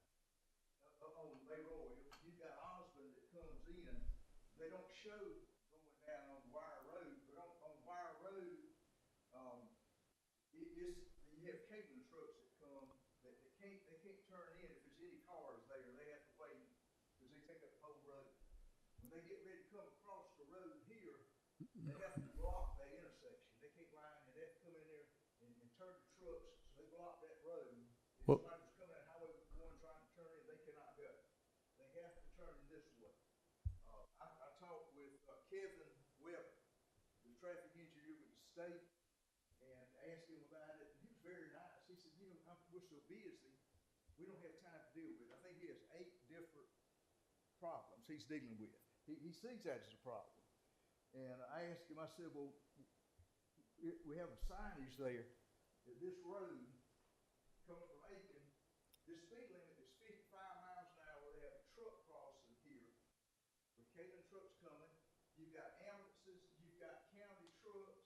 on Bay Royal. You've got Osmond that comes in. They don't show going down on Wire Road, but on Wire Road, you have cabling trucks that come that they can't turn in if there's any cars there. They have to wait because they take up the whole road. When they get ready to come across the road here, they have to block that intersection. They can't line it. They have to come in there and turn the trucks, so they block that road. If Well- somebody's coming at Highway 1 trying to turn in, they cannot go. They have to turn in this way. I talked with Kevin Weber, the traffic engineer with the state, and asked him about it. He was very nice. He said, we're so busy, we don't have time to deal with it. I think he has 8 different problems he's dealing with. He sees that as a problem. And I asked him, I said, well, we have a signage there that this road coming from Aiken, this speed limit is 55 miles an hour. They have a truck crossing here with Caden trucks coming. You've got ambulances, you've got county trucks.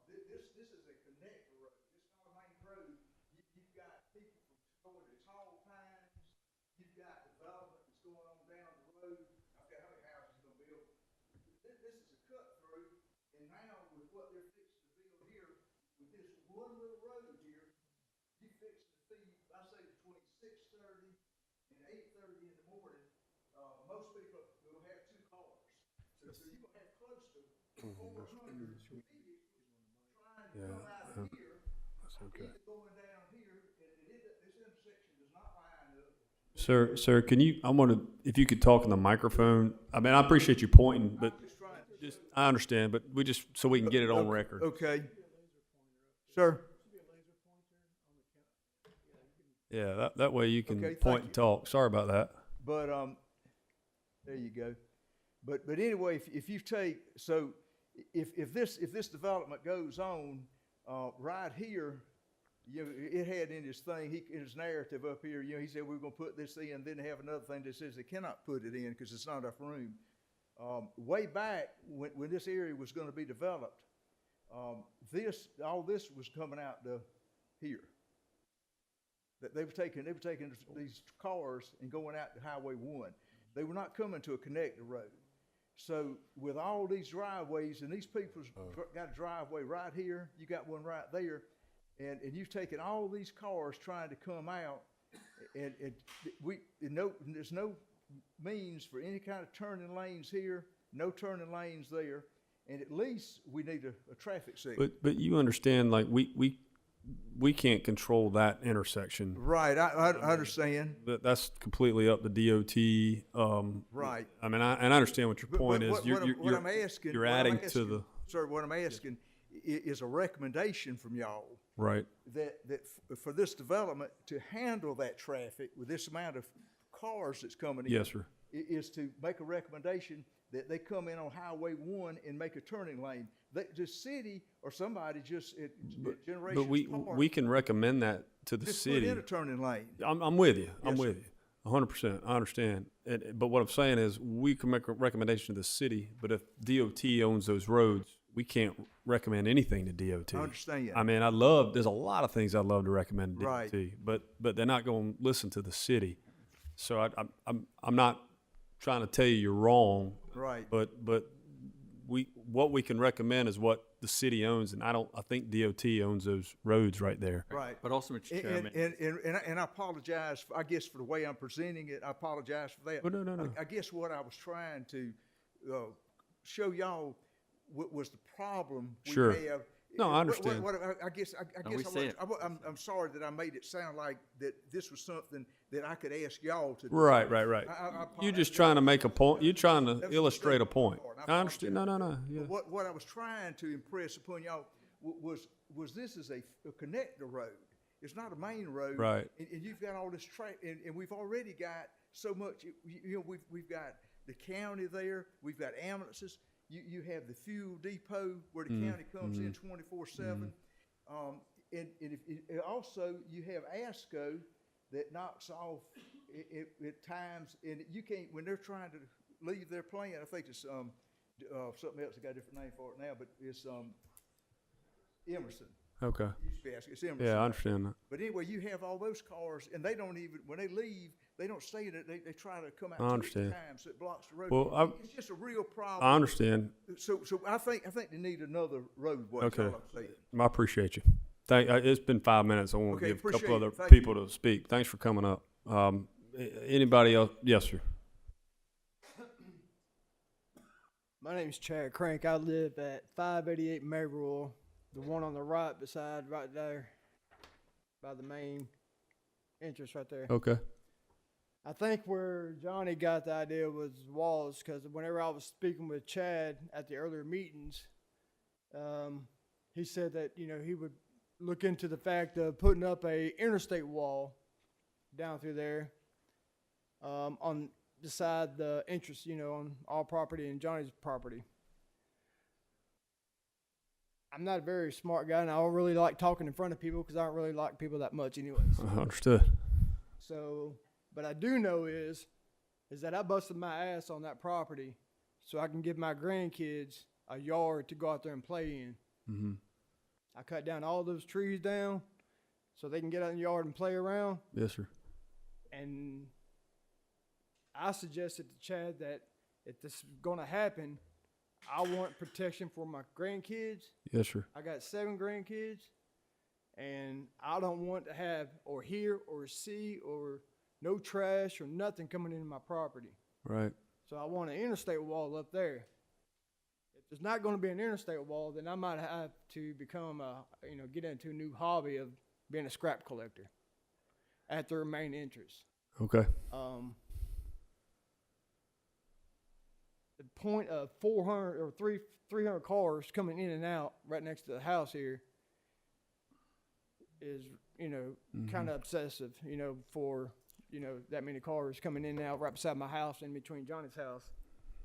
This is a connector road. It's not a main road. You've got people from going to Tall Pines. You've got development that's going on down the road. I forgot how many houses are gonna build. This is a cut through, and now with what they're fixing to build here, with this one little road here, you fix the feed, I say between 6:30 and 8:30 in the morning. Most people will have 2 cars. So you're gonna have close to 400 vehicles trying to come out of here. That's okay. Either going down here, and this intersection does not line up. Sir, can you, if you could talk in the microphone. I mean, I appreciate you pointing, but I understand, but so we can get it on record. Okay. Sir? Yeah, that way you can Okay, point thank and you. talk. Sorry about that. But, there you go. But anyway, if you take, so if this development goes on, right here, it had in his thing, in his narrative up here, he said, we're gonna put this in, then they have another thing that says they cannot put it in because it's not enough room. Way back, when this area was gonna be developed, all this was coming out to here. That they were taking these cars and going out to Highway 1. They were not coming to a connector road. So with all these driveways, and these people's got a driveway right here, you got one right there, and you've taken all these cars trying to come out, and there's no means for any kind of turning lanes here, no turning lanes there, and at least we need a traffic signal. But you understand, like, we can't control that intersection. Right, I understand. That's completely up to DOT. Right. I mean, I understand what your point is. What I'm asking, You're adding to the, sir, what I'm asking is a recommendation from y'all right. that for this development to handle that traffic with this amount of cars that's coming in. Yes, sir. Is to make a recommendation that they come in on Highway 1 and make a turning lane. The city or somebody just, Generations But we can recommend that to the just city. put in a turning lane. I'm with you. I'm Yes, with you. 100%. I understand. But what I'm saying is we can make a recommendation to the city, but if DOT owns those roads, we can't recommend anything to DOT. I understand. I mean, there's a lot of things I'd love to recommend to Right. DOT, but they're not going to listen to the city. So I'm not trying to tell you you're wrong. Right. But what we can recommend is what the city owns, and I think DOT owns those roads right there. Right. But also, Mr. Chairman. And I apologize, I guess, for the way I'm presenting it. I apologize for that. Well, no. I guess what I was trying to show y'all was the problem we Sure. have. No, I understand. I guess we see it. I'm sorry that I made it sound like that this was something that I could ask y'all to do. Right. I You're just trying to make a point. You're trying to That was a illustrate a mistake on my point. part. I understand. No. Yeah. But what I was trying to impress upon y'all was this is a connector road. It's not a main road. Right. And you've got all this and we've already got so much. We've got the county there. We've got ambulances. You have the fuel depot where the county comes in 24/7. And also you have ASCO that knocks off at times, and you can't, when they're trying to leave their plant, I think it's something else, I got a different name for it now, but it's Emerson. Okay. It used to be ASCO, it's Emerson. Yeah, I understand that. But anyway, you have all those cars, and they don't even, when they leave, they don't stay in it. They try to come out I two understand. at a time, so it blocks the road. Well, It's just a real problem. I understand. So I think they need another roadway. Okay. That's all I'm saying. I appreciate you. It's been 5 minutes. I want to Okay, give a couple appreciate other it. Thank people you. to speak. Thanks for coming up. Anybody else? Yes, sir. My name's Chad Crank. I live at 588 Mayrule, the one on the right beside right there by the main entrance right there. Okay. I think where Johnny got the idea was because whenever I was speaking with Chad at the earlier meetings, he said that, he would look into the fact of putting up a interstate wall down through there on beside the entrance, on our property and Johnny's property. I'm not a very smart guy, and I don't really like talking in front of people because I don't really like people that much anyways. Understood. So, but I do know is that I busted my ass on that property so I can give my grandkids a yard to go out there and play in. Mm-hmm. I cut down all those trees down so they can get out in the yard and play around. Yes, sir. And I suggested to Chad that if this is going to happen, I want protection for my grandkids. Yes, sir. I got 7 grandkids, and I don't want to have or hear or see or no trash or nothing coming into my property. Right. So I want an interstate wall up there. If there's not going to be an interstate wall, then I might have to become get into a new hobby of being a scrap collector at their main entrance. Okay. The point of 400 or 300 cars coming in and out right next to the house here is, kind of obsessive, for, that many cars coming in and out right beside my house in between Johnny's house.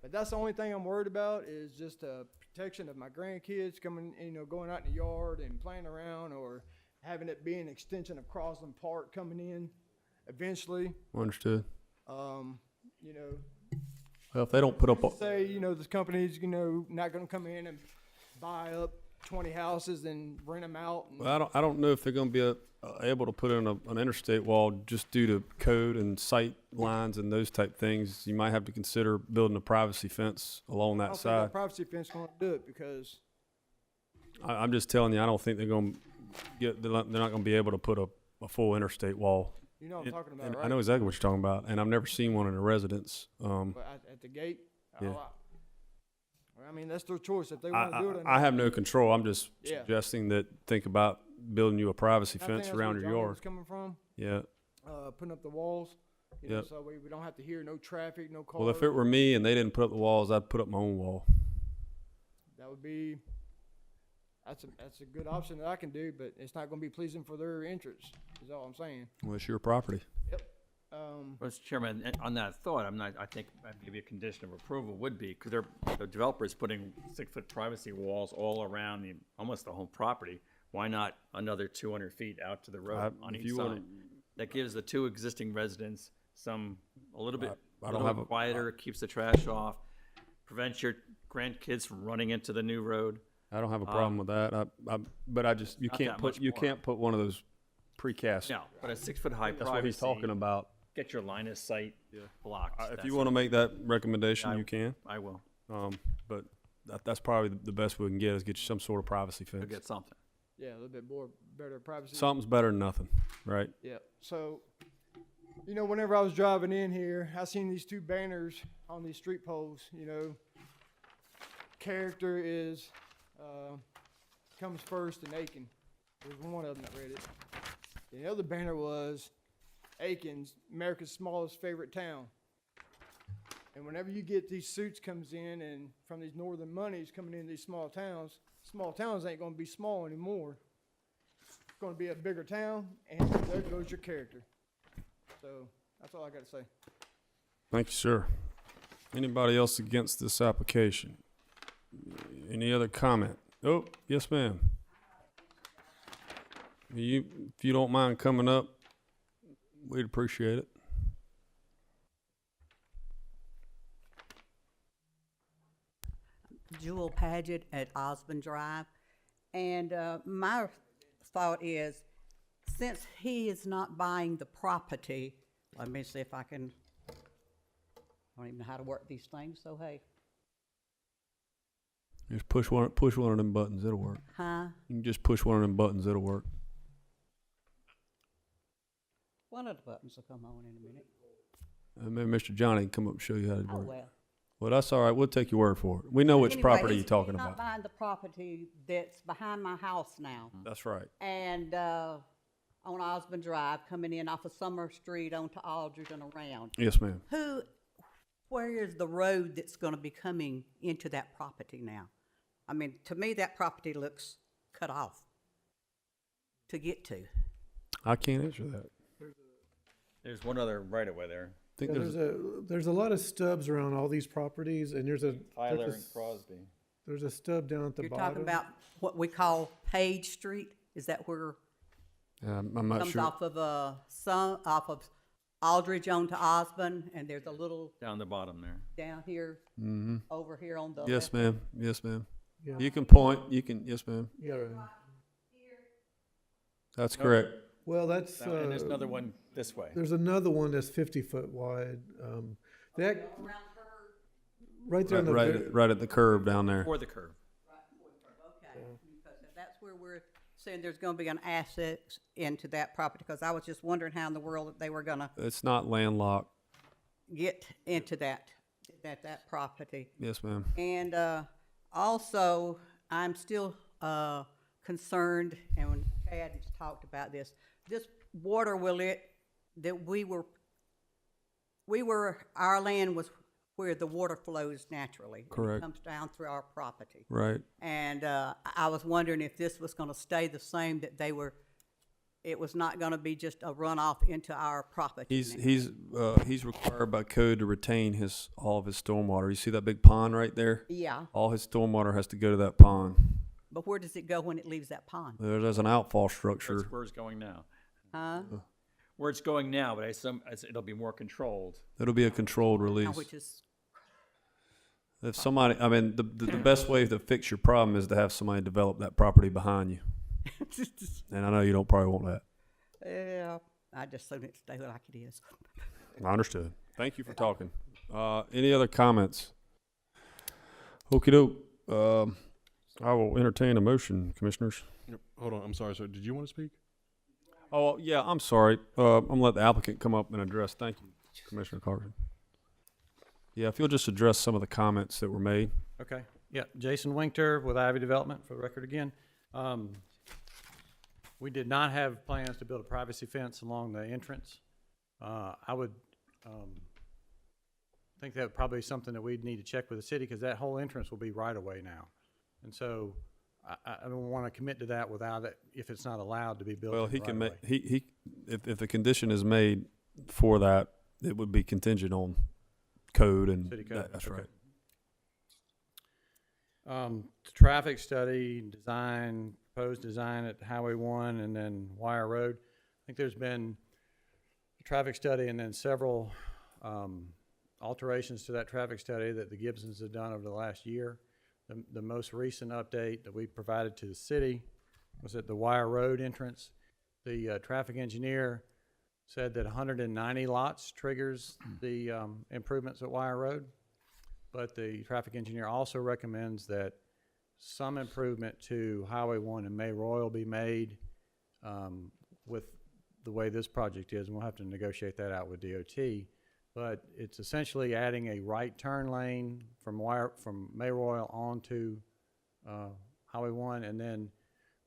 But that's the only thing I'm worried about is just the protection of my grandkids coming, going out in the yard and playing around, or having it be an extension of Crosland Park coming in eventually. Understood. Well, if they don't put up a... Say, this company's, not going to come in and buy up 20 houses and rent them out. And Well, I don't know if they're going to be able to put in an interstate wall just due to code and sight lines and those type things. You might have to consider building a privacy fence along I that don't think side. that privacy fence going to do it because I'm just telling you, I don't think they're going to they're not gonna be able to put a full interstate wall. You know what I'm talking about, And right? I know exactly what you're talking about, and I've never seen one in a residence. But at the gate, Yeah. I mean, that's their choice. If they want to do it or not. I have no control. I'm just Yeah. suggesting that think about building you a privacy I think fence that's around where your Johnny yard. was coming from, Yeah. putting up the walls, you know, Yep. so we don't have to hear no traffic, no cars. Well, if it were me and they didn't put up the walls, I'd put up my own wall. That would be, that's a good option that I can do, but it's not gonna be pleasing for their interests, is all I'm saying. Well, it's your property. Yep. Mr. Chairman, and on that thought, I think maybe a condition of approval would be, because the developer's putting 6-foot privacy walls all around almost the whole property. Why not another 200 feet out to the road on if each you side? wanna- That gives the two existing residents a little bit I don't have a- quieter, keeps the trash off, prevents your grandkids from running into the new road. I don't have a problem with that. But I just you Not can't that put much you more. can't put one of those precast. No, but a 6-foot high That's privacy. what he's talking about. Get your line of sight blocked. If That's you want to it. make that recommendation, I- you can. I will. But that's probably the best we can get is get you some sort of privacy We'll fence. get something. Yeah, a little bit more, better privacy. Something's better than nothing, right? Yeah, so, you know, whenever I was driving in here, I seen these two banners on these street poles, you know. Character is, comes first in Aiken. There's one of them that read it. The other banner was Aiken's, America's smallest favorite town. And whenever you get these suits comes in and from these northern monies coming in these small towns ain't gonna be small anymore. It's gonna be a bigger town, and there goes your character. So, that's all I gotta say. Thank you, sir. Anybody else against this application? Any other comment? Oh, yes, ma'am. If you don't mind coming up, we'd appreciate it. Jewel Paget at Osmond Drive. And my thought is, since he is not buying the property, let me see if I can, I don't even know how to work these things, so hey. Just push one of them buttons, it'll work. Huh? You can just push one of them buttons, it'll work. One of the buttons will come on in a minute. Maybe Mr. Johnny can come up and show you how to Oh, work. well. Well, that's all right. We'll take your word for it. We know which Anyway, property you're he's talking not about. buying the property that's behind my house now. That's right. And on Osmond Drive, coming in off of Summer Street onto Aldridge and around. Yes, ma'am. Where is the road that's gonna be coming into that property now? I mean, to me, that property looks cut off to get to. I can't answer that. There's one other right away there. I think There's a lot of stubs around all these proproperties, and Tyler and Crosby. There's a stub down at the You're bottom. talking about what we call Page Street? Is that where I'm not comes sure. off of Aldridge onto Osmond, and there's a little Down the bottom there. down here, over here on the Yes, left. ma'am. Yes, ma'am. Yeah. You can point. You can. Yes, ma'am. Yeah, right. That's correct. Well, that's, And there's another one this way. there's another one that's 50 foot wide. That, right there on the. Right at the curb down there. Before the curve. Okay, because that's where we're saying there's gonna be an asset into that property, because I was just wondering how in the world they were gonna It's not landlocked. get into that property. Yes, ma'am. And also, I'm still concerned, and when Chad has talked about this water our land was where the water flows naturally. and Correct. It comes down through our property. Right. And I was wondering if this was gonna stay the same, that it was not gonna be just a runoff into our property. He's required by code to retain all of his stormwater. You see that big pond right there? Yeah, All his stormwater has to go to that pond. but where does it go when it leaves that pond? There's an outfall structure. Where it's going now. Huh? Where it's going now, but I assume it'll be more controlled. It'll be a controlled release. Which is, If somebody, I mean, the best way to fix your problem is to have somebody develop that property behind you. And I know you don't probably want that. yeah, I just assume it stay like it is. I understood. Thank you for talking. Any other comments? Okey doke. I will entertain a motion, commissioners. Hold on, I'm sorry, sir. Did you want to speak? Oh, yeah, I'm sorry. I'm gonna let the applicant come up and address. Thank you, Commissioner Carter. Yeah, if you'll just address some of the comments that were made. Okay, yeah, Jason Winkter with Ivy Development, for the record again. We did not have plans to build a privacy fence along the entrance. I would think that would probably be something that we'd need to check with the city, because that whole entrance will be right away now. And so I don't want to commit to that without it, if it's not allowed to be built. Well, in he the can right make, of way. he, if the condition is made for that, it would be contingent on code and. City code, That's okay. right. Traffic study, design, proposed design at Highway 1 and then Wire Road. I think there's been a traffic study and then several alterations to that traffic study that the Gibsons have done over the last year. The most recent update that we provided to the city was at the Wire Road entrance. The traffic engineer said that 190 lots triggers the improvements at Wire Road. But the traffic engineer also recommends that some improvement to Highway 1 and May Royal be made with the way this project is, and we'll have to negotiate that out with DOT. But it's essentially adding a right turn lane from May Royal onto Highway 1, and then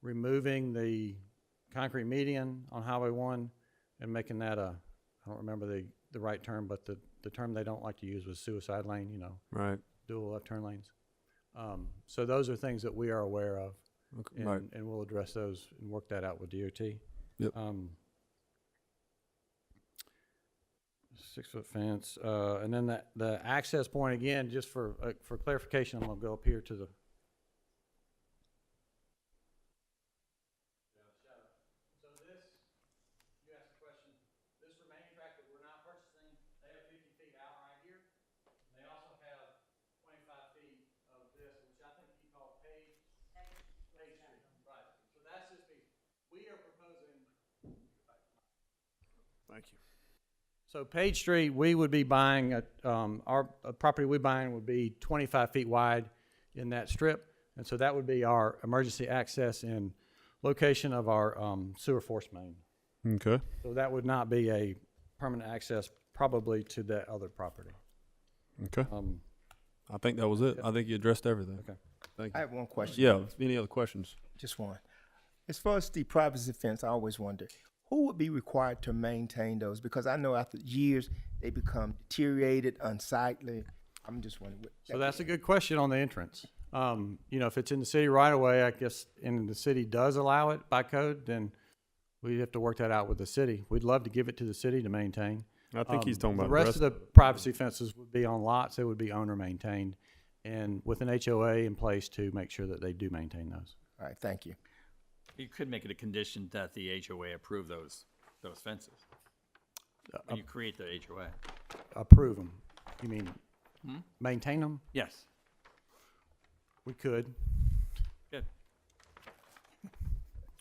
removing the concrete median on Highway 1 and making that I don't remember the right term, but the term they don't like to use was suicide lane, you know. Right. Dual left turn lanes. So those are things that we are aware of. Okay, And, right. and we'll address those and work that out with DOT. Yep. 6-foot fence, and then the access point, again, just for clarification, I'm gonna go up here to the. So this, you asked a question, this remaining tract that we're not purchasing, they have 50 feet out right here. And they also have 25 feet of this, which I think you call Page Street, right. So that's this piece. We are proposing. Thank you. So Page Street, we would be buying, our property we buying would be 25 feet wide in that strip. And so that would be our emergency access and location of our sewer force main. Okay. So that would not be a permanent access probably to that other property. Okay. I think that was it. I think you addressed everything. Okay. Thank I you. have one question. Yeah, any other questions? Just one. As far as the privacy fence, I always wonder, who would be required to maintain those? Because I know after years, they become deteriorated, unsightly. I'm just wondering. So that's a good question on the entrance. You know, if it's in the city right away, I guess, and the city does allow it by code, then we have to work that out with the city. We'd love to give it to the city to maintain. I think he's talking about the rest of the privacy fences would be on lots. They would be owner maintained, and with an HOA in place to make sure that they do maintain those. All right, thank you. You could make it a condition that the HOA approve those fences. When you create the HOA. Approve them. You mean maintain them? Yes. We could. Good.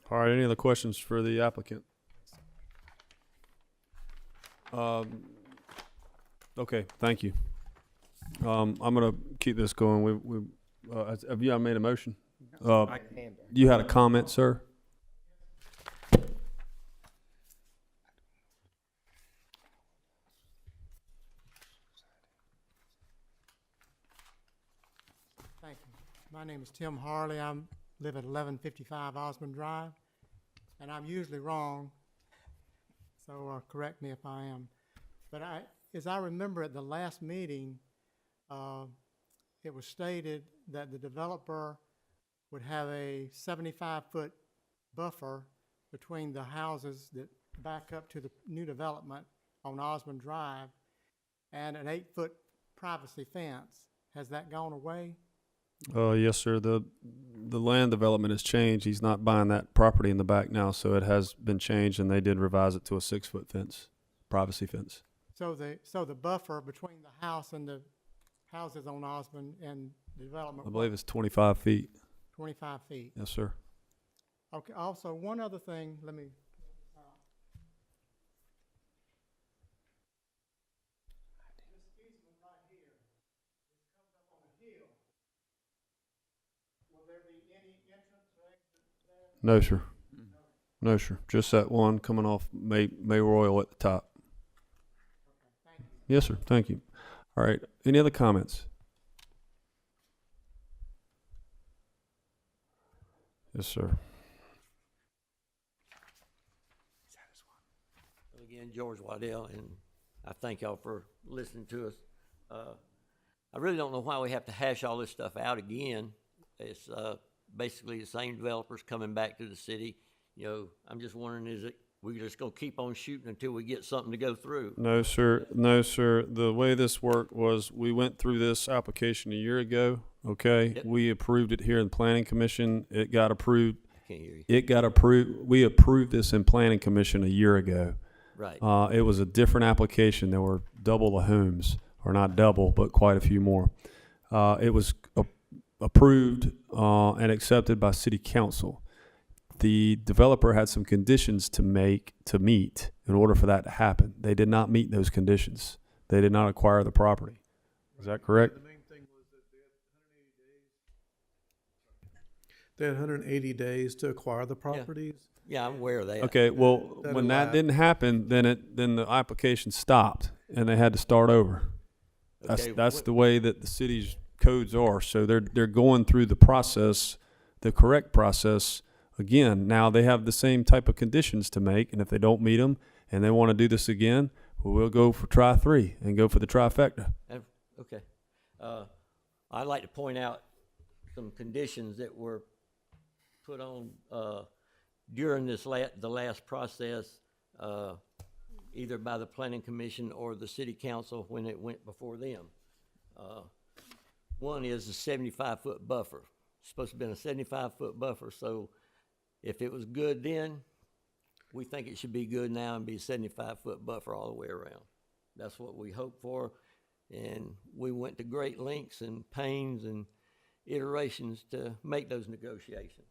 All right, any other questions for the applicant? Okay, thank you. I'm gonna keep this going. Have you made a motion? You had a comment, sir? Thank you. My name is Tim Harley. I live at 1155 Osmond Drive, and I'm usually wrong, so correct me if I am. But as I remember at the last meeting, it was stated that the developer would have a 75-foot buffer between the houses that back up to the new development on Osmond Drive and an 8-foot privacy fence. Has that gone away? Yes, sir. The land development has changed. He's not buying that property in the back now, so it has been changed, and they did revise it to a 6-foot fence, privacy fence. So the buffer between the house and the houses on Osmond and the development. I believe it's 25 feet. 25 feet. Yes, sir. Okay, also, one other thing, let me, this easement right here, this comes up on a hill. Will there be any entrance or exit there? No, sir. No, sir. Just that one coming off May Royal at the top. Yes, sir. Thank you. All right. Any other comments? Yes, sir. Again, George Waddell, and I thank y'all for listening to us. I really don't know why we have to hash all this stuff out again. It's basically the same developers coming back to the city. You know, I'm just wondering, is it we just gonna keep on shooting until we get something to go through? No, sir. No, sir. The way this worked was we went through this application a year ago. Okay. Yep. We approved it here in Planning Commission. It got approved. I can't hear you. It got approved. We approved this in Planning Commission a year ago. Right. It was a different application. There were double the homes, or not double, but quite a few more. It was approved and accepted by City Council. The developer had some conditions to meet in order for that to happen. They did not meet those conditions. They did not acquire the property. Is that correct? The main thing was that they had 180 days to acquire the properties. Yeah, I'm aware of that. Okay, well, That when that allowed- didn't happen, then the application stopped and they had to start over. Okay, That's the way that the city's codes are. So they're going through the process, the correct process. Again, now they have the same type of conditions to make, and if they don't meet them and they want to do this again, well, we'll go for try 3 and go for the trifecta. Okay. I'd like to point out some conditions that were put on during this the last process, either by the Planning Commission or the City Council when it went before them. One is a 75-foot buffer. It's supposed to be a 75-foot buffer, so if it was good then, we think it should be good now and be a 75-foot buffer all the way around. That's what we hope for, and we went to great lengths and pains and iterations to make those negotiations.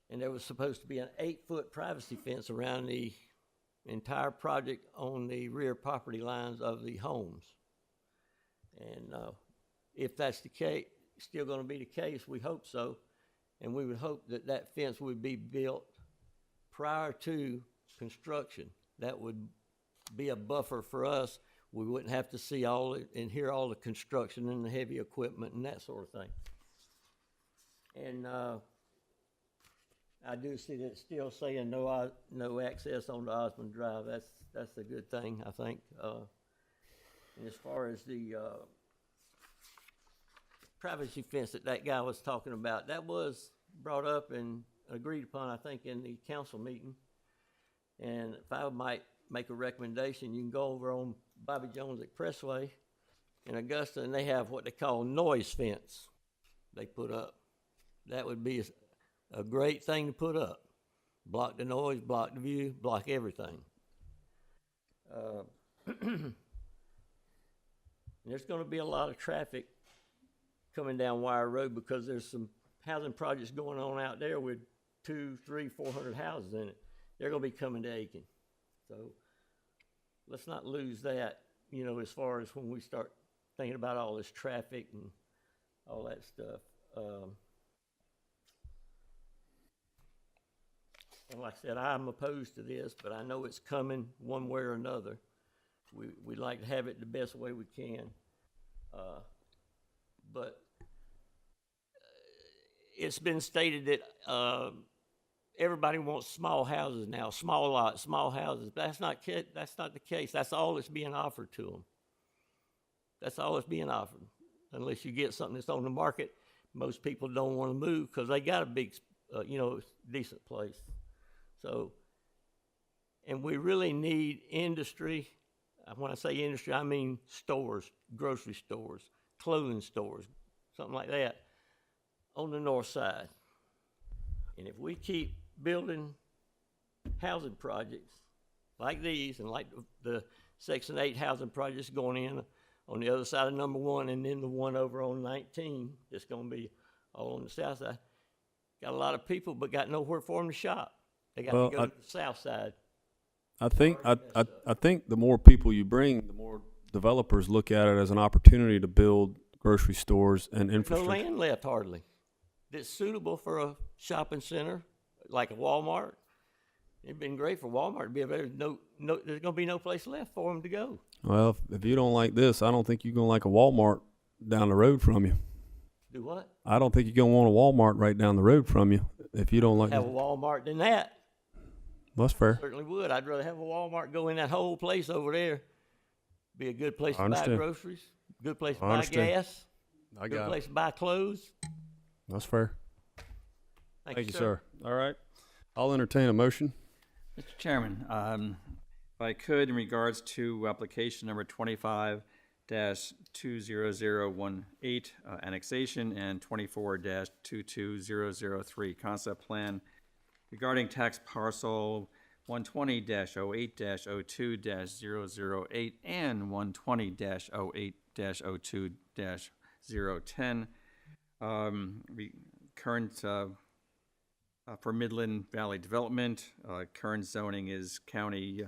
And there was supposed to be an 8-foot privacy fence around the entire project on the rear property lines of the homes. And if that's the case, still going to be the case, we hope so. And we would hope that that fence would be built prior to construction. That would be a buffer for us. We wouldn't have to see all it and hear all the construction and the heavy equipment and that sort of thing. And I do see that it's still saying no access on the Osmond Drive. That's a good thing, I think. And as far as the privacy fence that guy was talking about, that was brought up and agreed upon, I think, in the council meeting. And if I might make a recommendation, you can go over on Bobby Jones Expressway in Augusta, and they have what they call noise fence they put up. That would be a great thing to put up. Block the noise, block the view, block everything. There's going to be a lot of traffic coming down Wire Road because there's some housing projects going on out there with 200, 300, 400 houses in it. They're going to be coming to Aiken. So let's not lose that, you know, as far as when we start thinking about all this traffic and all that stuff. And like I said, I'm opposed to this, but I know it's coming one way or another. We'd like to have it the best way we can. But it's been stated that everybody wants small houses now, small lots, small houses. That's not the case. That's all that's being offered to them. That's all that's being offered. Unless you get something that's on the market, most people don't want to move because they got a big, decent place. So, and we really need industry. When I say industry, I mean stores, grocery stores, clothing stores, something like that on the north side. And if we keep building housing projects like these and like the Section 8 housing projects going in on the other side of number 1 and then the one over on 19 that's going to be all on the south side, got a lot of people but got nowhere for them to shop. They got to go to the south side. I think the more people you bring, the more developers look at it as an opportunity to build grocery stores and There's no infrastructure. land left hardly that's suitable for a shopping center like a Walmart. It'd been great for Walmart to be able to, there's gonna be no place left for them to go. Well, if you don't like this, I don't think you're gonna like a Walmart down the road from you. Do what? I don't think you're gonna want a Walmart right down the road from you if you don't like Have a this. Walmart than that. That's fair. Certainly would. I'd rather have a Walmart go in that whole place over there. Be a good place I to buy understand. groceries, good place to I buy understand. gas, I good got place it. to buy clothes. That's fair. Thank Thank you, you, sir. All right. I'll entertain a motion. Mr. Chairman, if I could, in regards to application number 25-20018, annexation, and 24-22003, concept plan regarding tax parcel 120-08-02-008 and 120-08-02-010. Current for Midland Valley Development, current zoning is county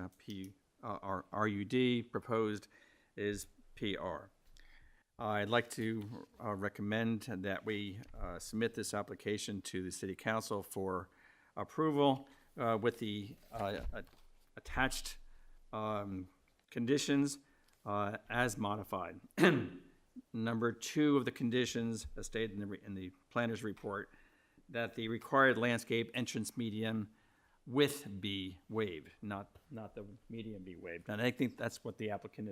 RUD, proposed is PR. I'd like to recommend that we submit this application to the City Council for approval with the attached conditions as modified. Number 2 of the conditions, as stated in the planner's report, that the required landscape entrance median width be waived, not the median be waived. And I think that's what the applicant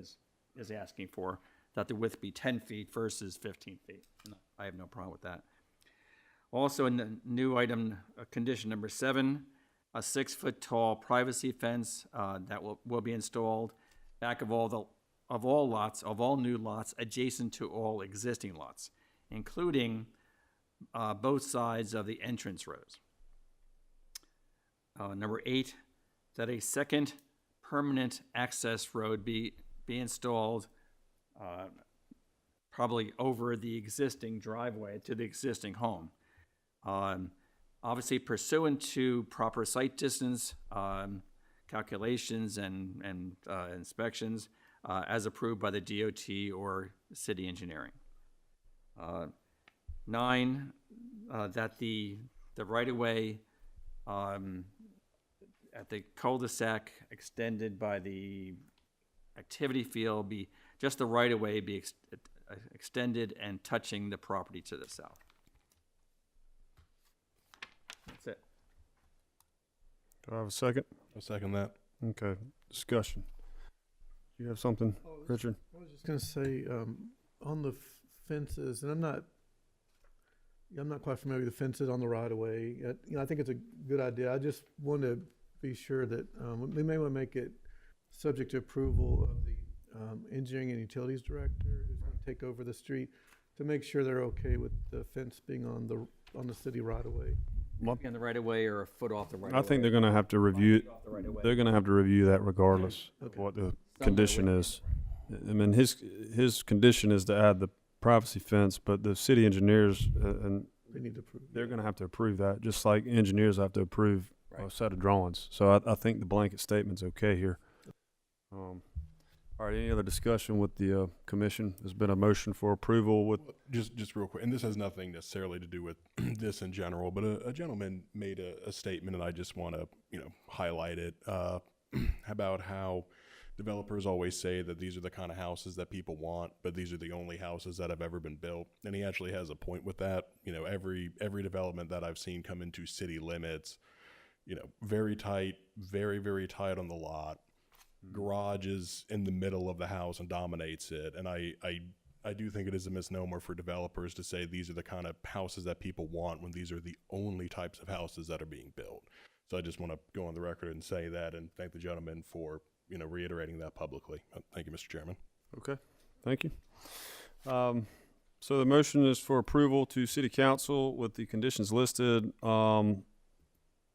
is asking for, that the width be 10 feet versus 15 feet. No, I have no problem with that. Also, in the new item, condition number 7, a 6-foot tall privacy fence that will be installed back of all new lots adjacent to all existing lots, including both sides of the entrance roads. Number 8, that a second permanent access road be installed probably over the existing driveway to the existing home. Obviously pursuant to proper site distance calculations and inspections as approved by the DOT or city engineering. 9, that the right-of-way at the cul-de-sac extended by the activity field be, just the right-of-way be extended and touching the property to the south. That's it. Do I have a second? I'll second that. Okay. Discussion. You have something, Richard? I was just gonna say, on the fences, and I'm not quite familiar with the fences on the right of way. I think it's a good idea. I just want to be sure that, we may want to make it subject to approval of the, engineering and utilities director who's going to take over the street to make sure they're okay with the fence being on the city right of way. On the right-of-way or a foot off the right-of-way. I think they're gonna have to review, off the right-of-way. they're gonna have to review that regardless of Okay. what the Somewhere condition with- is. I mean, his condition is to add the privacy fence, but the city engineers, and They need to approve. they're gonna have to approve that, just like engineers have to approve a Right. set of drawings. So I think the blanket statement's okay here. All right, any other discussion with the commission? There's been a motion for approval with, Just real quick, and this has nothing necessarily to do with this in general, but a gentleman made a statement, and I just want to, highlight it, about how developers always say that these are the kind of houses that people want, but these are the only houses that have ever been built. And he actually has a point with that. Every development that I've seen come into city limits, very tight, very, very tight on the lot. Garage is in the middle of the house and dominates it. And I do think it is a misnomer for developers to say these are the kind of houses that people want when these are the only types of houses that are being built. So I just want to go on the record and say that and thank the gentleman for, reiterating that publicly. Thank you, Mr. Chairman. okay, thank you. So the motion is for approval to city council with the conditions listed,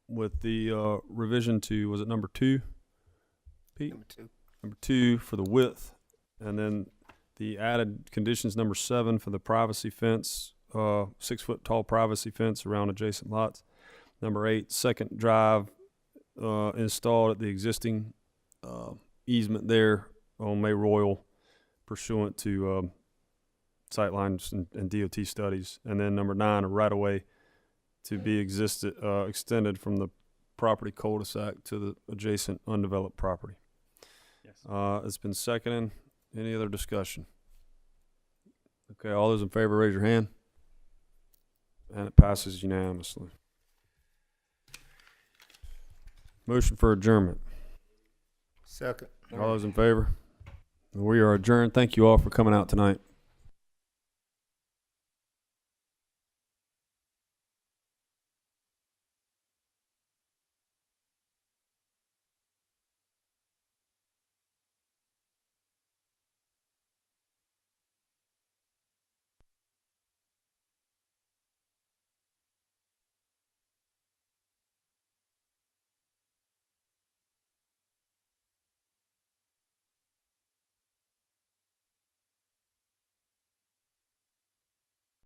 with the revision to, was it number 2? Pete? Number 2. Number 2 for the width, and then the added conditions, number 7 for the privacy fence, 6-foot tall privacy fence around adjacent lots. Number 8, second drive installed at the existing easement there on May Royal pursuant to sightlines and DOT studies. And then number 9, a right-of-way to be extended from the property cul-de-sac to the adjacent undeveloped property. Yes. It's been seconded. Any other discussion? Okay, all those in favor, raise your hand. And it passes unanimously. Motion for adjournment. Second. All those in favor? We are adjourned. Thank you all for coming out tonight.